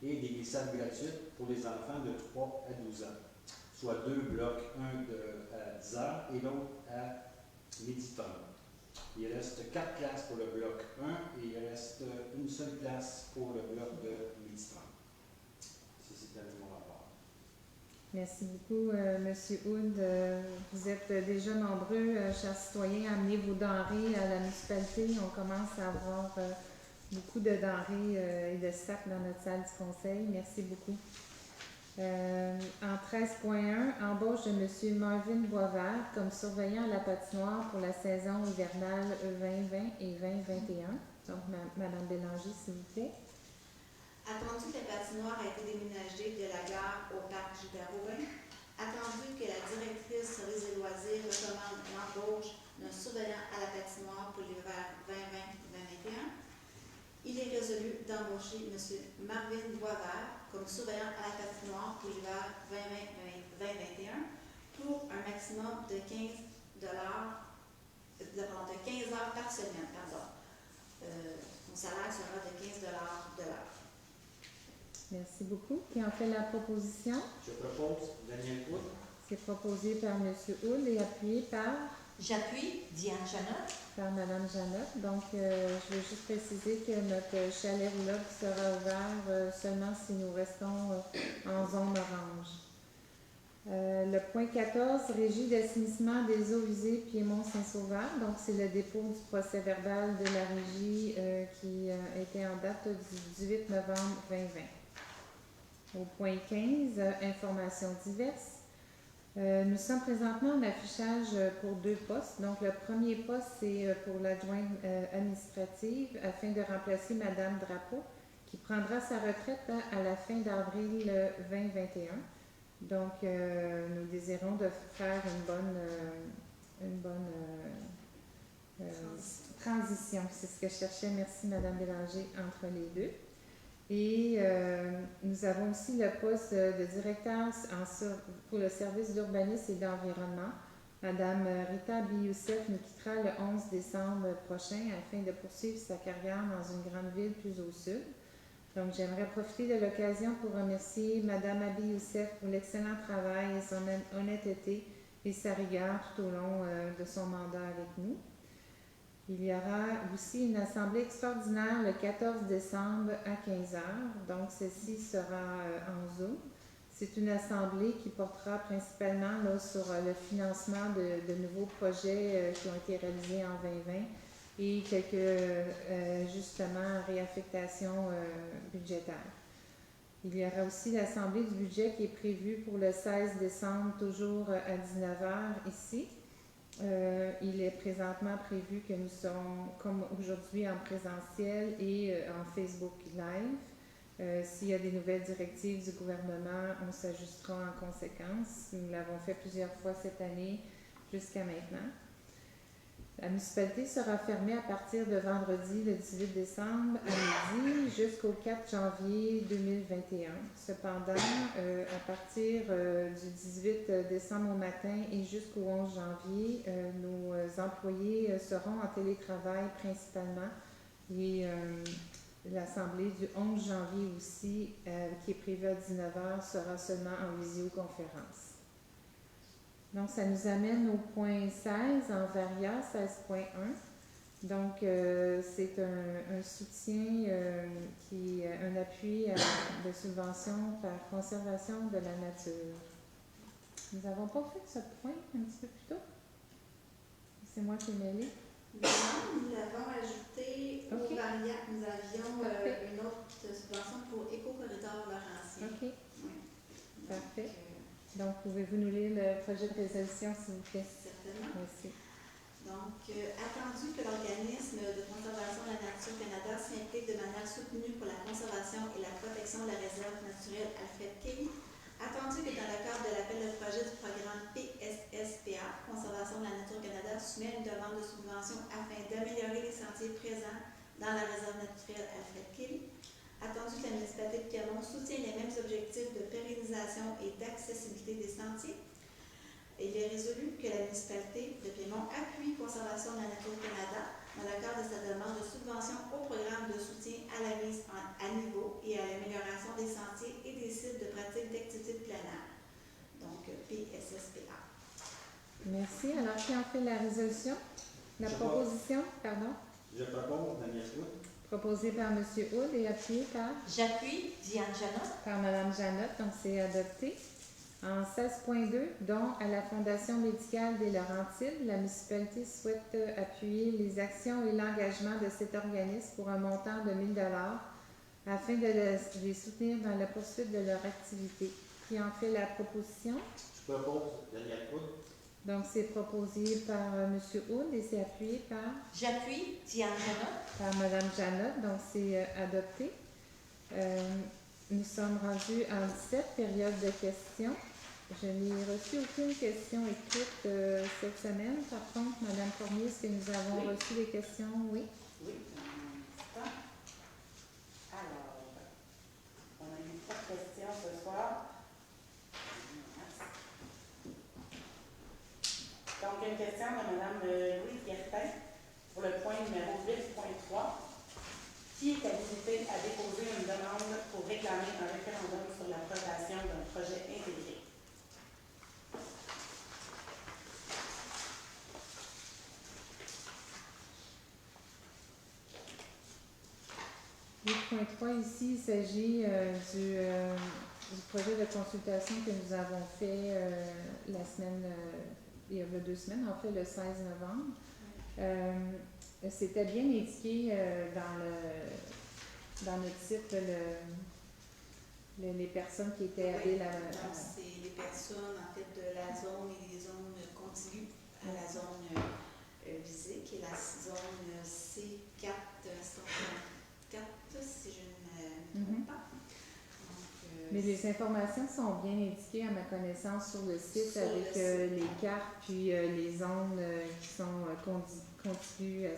et des glissades gratuites pour les enfants de 3 à 12 ans, soit 2 blocs, un à 10 heures et l'autre à 12h30. Il reste 4 classes pour le bloc 1 et il reste une seule place pour le bloc de 12h30. C'est terminé mon rapport. Merci beaucoup, M. Houd. Vous êtes déjà nombreux, chers citoyens, à amener vos denrées à la municipalité. On commence à avoir beaucoup de denrées et de sacs dans notre salle du conseil. Merci beaucoup. En 13.1, embauche de M. Marvin Boisvert comme surveillant à la patinoire pour la saison hivernale 2020 et 2021. Donc, Mme Bélanger, s'il vous plaît. Attendu que la patinoire a été déménagée de la gare au parc Gilbert-Aubin, attendu que la directrice service des loisirs recommande l'embauche d'un surveillant à la patinoire pour l'hiver 2020-2021, il est résolu d'embaucher M. Marvin Boisvert comme surveillant à la patinoire pour l'hiver 2020-2021 pour un maximum de 15 heures par semaine. Son salaire sera de 15 de l'heure. Merci beaucoup. Qui en fait la proposition? Je propose Daniel Hood. C'est proposé par M. Houle et appuyé par J'appuie Diane Janot. Mme Janot. Donc, je veux juste préciser que notre chalet roulotte sera ouvert seulement si nous restons en zone orange. Le point 14, Régie d'assainissement des eaux usées Piémont-Saint-Sauveur. Donc, c'est le dépôt du procès verbal de la régie qui était en date du 18 novembre 2020. Au point 15, informations diverses. Nous sommes présentement en affichage pour 2 postes. Donc, le premier poste, c'est pour l'adjointe administrative afin de remplacer Mme Drapeau, qui prendra sa retraite à la fin d'avril 2021. Donc, nous désirons de faire une bonne transition. C'est ce que je cherchais. Merci, Mme Bélanger, entre les deux. Et nous avons aussi le poste de directeur pour le service d'urbanisme et d'environnement. Madame Rita Biyoussef nous quittera le 11 décembre prochain afin de poursuivre sa carrière dans une grande ville plus au sud. Donc, j'aimerais profiter de l'occasion pour remercier Madame Abi Youssef pour l'excellent travail et son honnêteté et sa rigueur tout au long de son mandat avec nous. Il y aura aussi une assemblée extraordinaire le 14 décembre à 15h. Donc, celle-ci sera en Zoom. C'est une assemblée qui portera principalement sur le financement de nouveaux projets qui ont été réalisés en 2020 et quelques, justement, réaffectations budgétaires. Il y aura aussi l'assemblée du budget qui est prévue pour le 16 décembre, toujours à 19h ici. Il est présentement prévu que nous serons, comme aujourd'hui, en présentiel et en Facebook Live. S'il y a des nouvelles directives du gouvernement, on s'ajustera en conséquence. Nous l'avons fait plusieurs fois cette année jusqu'à maintenant. La municipalité sera fermée à partir de vendredi le 18 décembre à midi jusqu'au 4 janvier 2021. Cependant, à partir du 18 décembre au matin et jusqu'au 11 janvier, nos employés seront en télétravail principalement et l'assemblée du 11 janvier aussi, qui est prévue à 19h, sera seulement en visioconférence. Donc, ça nous amène au point 16 en varia 16.1. Donc, c'est un soutien, un appui de subvention par conservation de la nature. Nous n'avons pas fait ce point un petit peu plus tôt? C'est moi qui ai mêlé? Non, nous l'avons ajouté au Okay. varia. Nous avions une autre subvention pour Éco-Corridor Laurentien. OK. Oui. Parfait. Donc, pouvez-vous nous lire le projet de résolution, s'il vous plaît? Certainement. Merci. Donc, attendu que l'organisme de conservation de la nature Canada s'implique de manière soutenue pour la conservation et la protection de la réserve naturelle Alfred Kelly, attendu que dans le cadre de l'appel de projet du programme PSSPA, Conservation de la nature Canada, soumet une demande de subvention afin d'améliorer les sentiers présents dans la réserve naturelle Alfred Kelly, attendu que la municipalité de Piémont soutient les mêmes objectifs de pérennisation et d'accessibilité des sentiers. Il est résolu que la municipalité de Piémont appuie Conservation de la nature Canada dans le cadre de sa demande de subvention au programme de soutien à la mise à niveau et à l'amélioration des sentiers et des sites de pratique d'activités de plein air. Donc, PSSPA. Merci. Alors, qui en fait la résolution? La proposition, pardon, Je propose Daniel Hood. proposée par M. Houle et appuyée J'appuie Diane Janot. par Mme Janot, donc c'est adopté. En 16.2, don à la Fondation médicale des Laurentides, la municipalité souhaite appuyer les actions et l'engagement de cet organisme pour un montant de 1 000 $ afin de les soutenir dans la poursuite de leur activité. Qui en fait la proposition? Je propose Daniel Hood. Donc, c'est proposé par M. Houle et c'est appuyé J'appuie Diane Janot. par Mme Janot, donc c'est adopté. Nous sommes rendus en 17, période de questions. Je n'ai reçu aucune question écrite cette semaine. Par contre, Mme Cormier, est-ce que nous avons reçu des questions? Oui. Oui, un instant. Alors, on a eu 4 questions. Donc, une question de Mme Louise Guertin pour le point numéro 8.3. Qui est habilité à déposer une demande pour réclamer un référendum sur l'approbation d'un projet intégré? 8.3 ici, il s'agit du projet de consultation que nous avons fait la semaine, il y a 2 semaines, en fait le 16 novembre. C'était bien indiqué dans notre site les personnes qui étaient habiles à... Donc, c'est les personnes en fait de la zone et des zones contiguës à la zone visée, qui est la zone C4, 4, si je ne me trompe pas. Donc, mais les informations sont bien indiquées à ma connaissance sur le site Sur avec le site. les cartes puis les zones qui sont contiguës à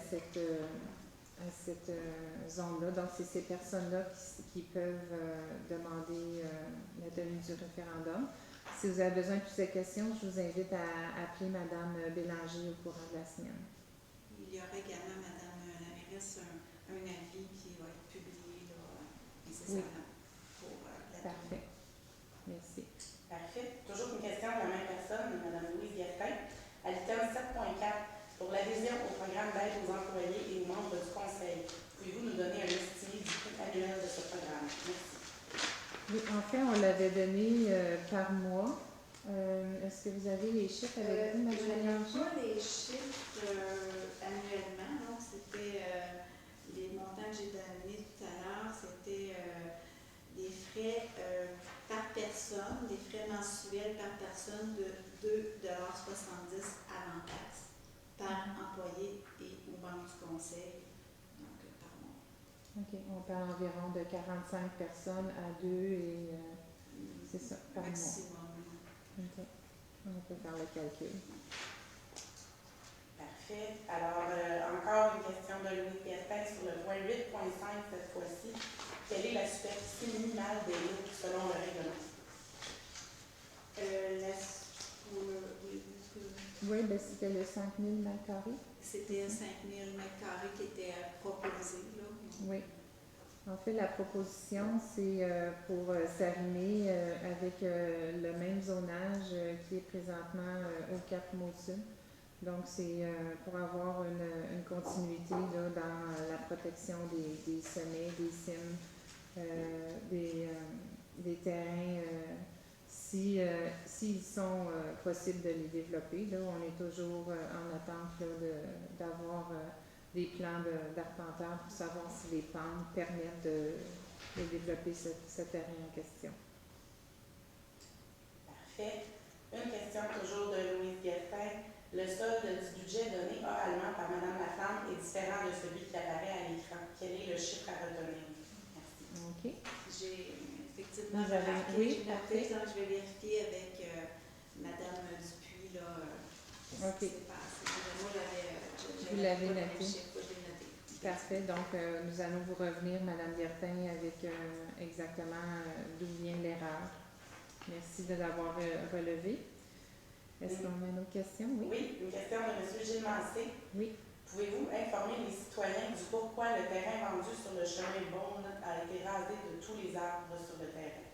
cette zone-là. Donc, c'est ces personnes-là qui peuvent demander la tenue du référendum. Si vous avez besoin de plus de questions, je vous invite à appeler Mme Bélanger au courant de la semaine. il y aura également, Mme la mairesse, un avis qui va être publié là, nécessairement pour la Parfait. Merci. Parfait. Toujours une question de la même personne, Mme Louise Guertin. À l'item 7.4, pour l'adhésion au programme d'aide aux employés et aux membres du conseil, pouvez-vous nous donner un estimé du coût annuel de ce programme? Merci. Oui, en fait, on l'avait donné par mois. Est-ce que vous avez les chiffres avec vous, Mme Je n'ai Bélanger? pas les chiffres annuellement, donc c'était les montants que j'ai donnés tout à l'heure, c'était des frais par personne, des frais mensuels par personne de 2,70 $ avant taxe par employé et aux membres du conseil, donc par mois. OK. On parle environ de 45 personnes à 2 et c'est ça, par mois. Maximum. OK. On peut faire le calcul. Parfait. Alors, encore une question de Louis Guertin sur le point 8.5 cette fois-ci. Quelle est la superficie minimale des lots selon le règlement? Oui, bien, c'était le 5 000 m². C'était 5 000 m² qui était proposé, là. Oui. En fait, la proposition, c'est pour s'arrimer avec le même zonage qui est présentement au Cap Mawson. Donc, c'est pour avoir une continuité là, dans la protection des sommets, des cimes, des terrains. S'ils sont possibles de les développer, là, on est toujours en attente là, d'avoir des plans d'arpenteur pour savoir si les pentes permettent de développer ce terrain en question. Parfait. Une question toujours de Louise Guertin. Le solde du budget donné oralement par Mme Laflamme est différent de celui qui apparaît à l'écran. Quel est le chiffre à retenir? Merci. OK. J'ai effectivement Vous avez- remarqué, oui, j'ai noté, donc je vais vérifier avec Mme Dupuis, là, OK. ce qui s'est passé. Moi, Vous l'avez pas noté. le chiffre, je l'ai noté. Parfait. Donc, nous allons vous revenir, Mme Guertin, avec exactement d'où vient l'erreur. Merci de l'avoir relevé. Est-ce qu'on a une autre question? Oui. Oui, une question de M. Gilles Massé. Oui. Pouvez-vous informer les citoyens du pourquoi le terrain vendu sur le chemin Beaune a été rasé de tous les arbres sur le terrain?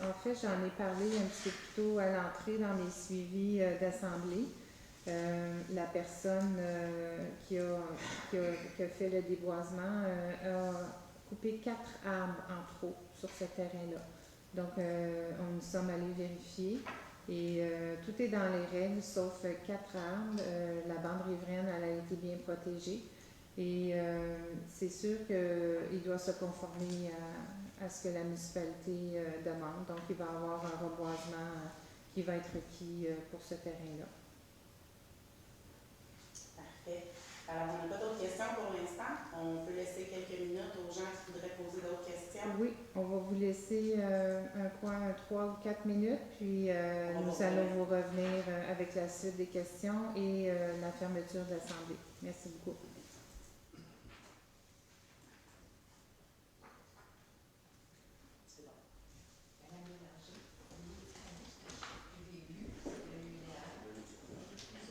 En fait, j'en ai parlé un petit peu plus tôt à l'entrée dans mes suivis d'assemblée. La personne qui a fait le déboisement a coupé 4 arbres en trop sur ce terrain-là. Donc, nous sommes allés vérifier et tout est dans les règles sauf 4 arbres. La bande riveraine, elle a été bien protégée et c'est sûr qu'il doit se conformer à ce que la municipalité demande. Donc, il va y avoir un reboisement qui va être requis pour ce terrain-là. Parfait. Alors, on n'a pas d'autres questions pour l'instant. On peut laisser quelques minutes aux gens qui voudraient poser d'autres questions. Oui, on va vous laisser 3 ou 4 minutes, puis nous allons vous revenir avec la suite des questions et la fermeture de l'Assemblée. Merci beaucoup. C'est bon. Madame Bélanger, j'ai vu, il y a eu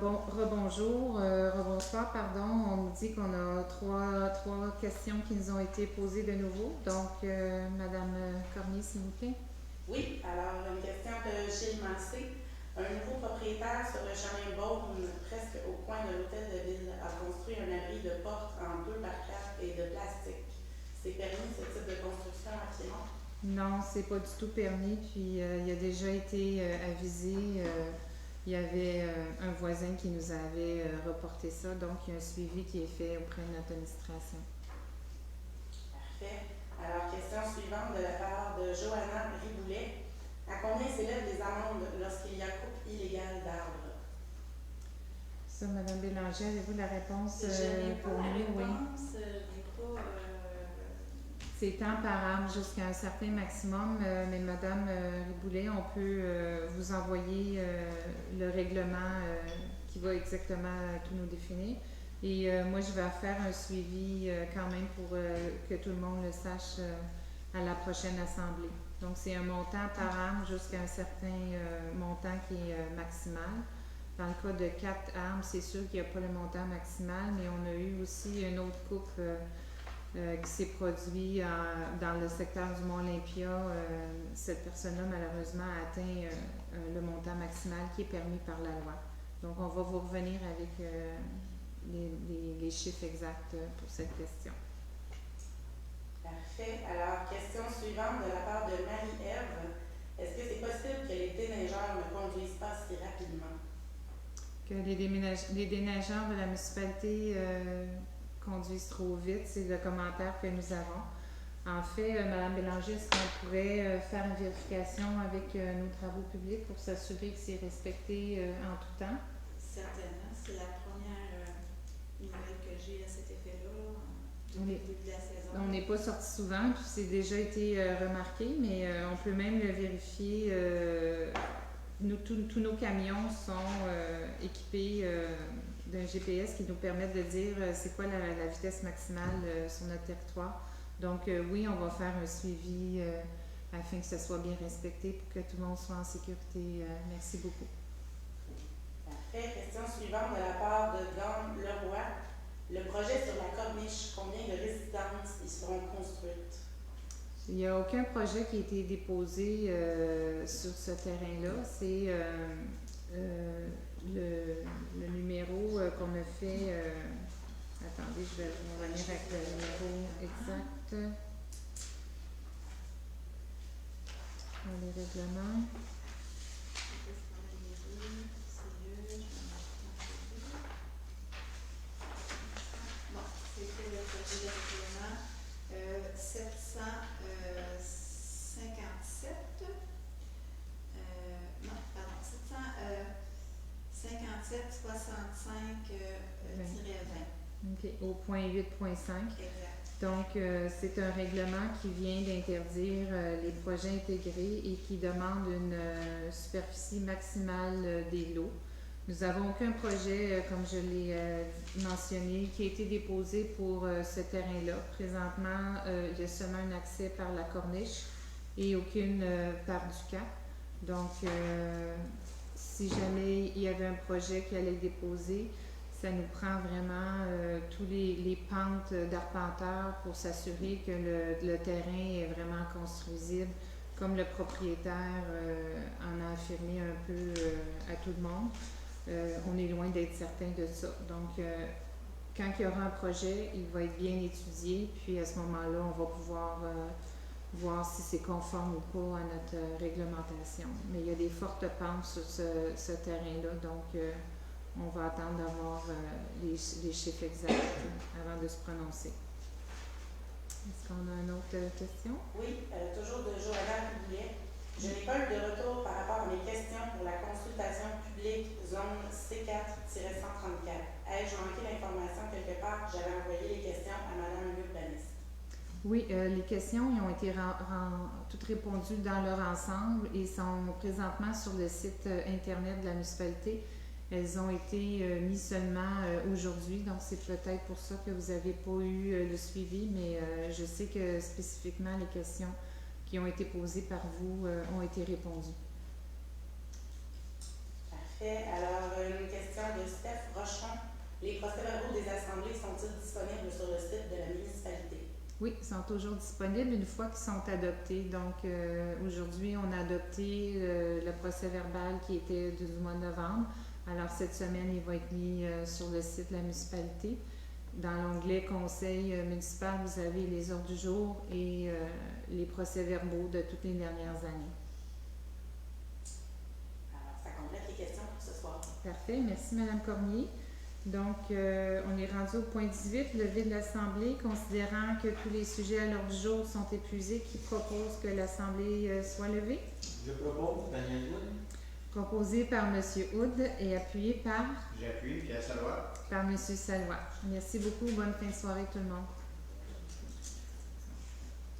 rebonsoir, pardon. On nous dit qu'on a trois questions qui nous ont été posées de nouveau. Donc, Madame Cormier, s'il vous plaît. Oui, alors une question de Gilles Massé. Un nouveau propriétaire sur le chemin Beaune, presque au coin de l'hôtel de ville, a construit un abri de porte en 2x4 et de plastique. C'est permis ce type de construction à Piémont? Non, c'est pas du tout permis. Puis, il a déjà été avisé. Il y avait un voisin qui nous avait reporté ça. Donc, il y a un suivi qui est fait auprès de notre administration. Parfait. Alors, question suivante de la part de Johanna Riboulet. À combien s'élèvent les amendes lorsqu'il y a coupe illégale d'arbres? Ça, Mme Bélanger, avez-vous la réponse Je n'ai pas pour la nous? Oui. réponse, je n'ai pas... C'est temps par arme jusqu'à un certain maximum, mais Mme Riboulet, on peut vous envoyer le règlement qui va exactement tout nous définir. Et moi, je vais faire un suivi quand même pour que tout le monde le sache à la prochaine assemblée. Donc, c'est un montant par arme jusqu'à un certain montant qui est maximal. Dans le cas de 4 armes, c'est sûr qu'il n'y a pas le montant maximal, mais on a eu aussi une autre coupe qui s'est produite dans le secteur du Mont-Olympia. Cette personne-là, malheureusement, a atteint le montant maximal qui est permis par la loi. Donc, on va vous revenir avec les chiffres exacts pour cette question. Parfait. Alors, question suivante de la part de Marie-Ève. Est-ce que c'est possible que les déneigeurs ne conduisent pas si rapidement? Que les déneigeurs de la municipalité conduisent trop vite, c'est le commentaire que nous avons. En fait, Mme Bélanger, est-ce qu'on pourrait faire une vérification avec nos travaux publics pour s'assurer que c'est respecté en tout temps? Certainement. C'est la première nouvelle que j'ai à cet effet-là depuis le début de la saison. On n'est pas sorti souvent, puis c'est déjà été remarqué, mais on peut même le vérifier. Tous nos camions sont équipés d'un GPS qui nous permet de dire c'est quoi la vitesse maximale sur notre territoire. Donc oui, on va faire un suivi afin que ce soit bien respecté pour que tout le monde soit en sécurité. Merci beaucoup. Parfait. Question suivante de la part de Don Leroy. Le projet sur la Corniche, combien de résidences y seront construites? Il n'y a aucun projet qui a été déposé sur ce terrain-là. C'est le numéro qu'on a fait. Attendez, je vais revenir avec le numéro exact. Dans les règlements. Bon, c'était le projet de règlement 757. Non, pardon, 757 65 20. OK, au point 8.5. Exact. Donc, c'est un règlement qui vient d'interdire les projets intégrés et qui demande une superficie maximale des lots. Nous n'avons aucun projet, comme je l'ai mentionné, qui a été déposé pour ce terrain-là. Présentement, il y a seulement un accès par la Corniche et aucune par du Cap. Donc, si jamais il y avait un projet qui allait être déposé, ça nous prend vraiment tous les pentes d'arpenteurs pour s'assurer que le terrain est vraiment construisible, comme le propriétaire en a affirmé un peu à tout le monde. On est loin d'être certain de ça. Donc, quand il y aura un projet, il va être bien étudié, puis à ce moment-là, on va pouvoir voir si c'est conforme ou pas à notre réglementation. Mais il y a des fortes pentes sur ce terrain-là, donc on va attendre d'avoir les chiffres exacts avant de se prononcer. Est-ce qu'on a une autre question? Oui, toujours de Johanna Riboulet. Je n'ai pas eu de retour par rapport à mes questions pour la consultation publique zone C4-134. Ai-je manqué l'information quelque part? J'avais envoyé les questions à Mme l'urbaniste. Oui, les questions ont été toutes répondues dans leur ensemble et sont présentement sur le site Internet de la municipalité. Elles ont été mises seulement aujourd'hui, donc c'est peut-être pour ça que vous n'avez pas eu le suivi, mais je sais que spécifiquement les questions qui ont été posées par vous ont été répondues. Parfait. Parfait. Alors, une question de Steph Rochon. Les procès-verbaux des assemblées sont-ils disponibles sur le site de la municipalité? Oui, ils sont toujours disponibles une fois qu'ils sont adoptés. Donc, aujourd'hui, on a adopté le procès-verbal qui était du mois de novembre. Alors, cette semaine, il va être mis sur le site de la municipalité. Dans l'onglet Conseil municipal, vous avez les ordres du jour et les procès-verbaux de toutes les dernières années. Alors, ça complète les questions pour ce soir. Parfait. Merci, Mme Cormier. Donc, on est rendu au point 18, levé de l'Assemblée, considérant que tous les sujets à l'ordre du jour sont épuisés. Qui propose que l'Assemblée soit levée? Je propose Daniel Wood. Proposé par M. Houd et appuyé par J'appuie, Pierre Salois. M. Salois. Merci beaucoup. Bonne fin de soirée tout le monde.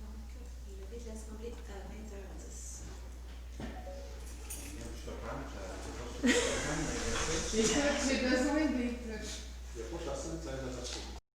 Donc, levé de l'Assemblée à 20h10. Je te prends, ça- J'ai besoin des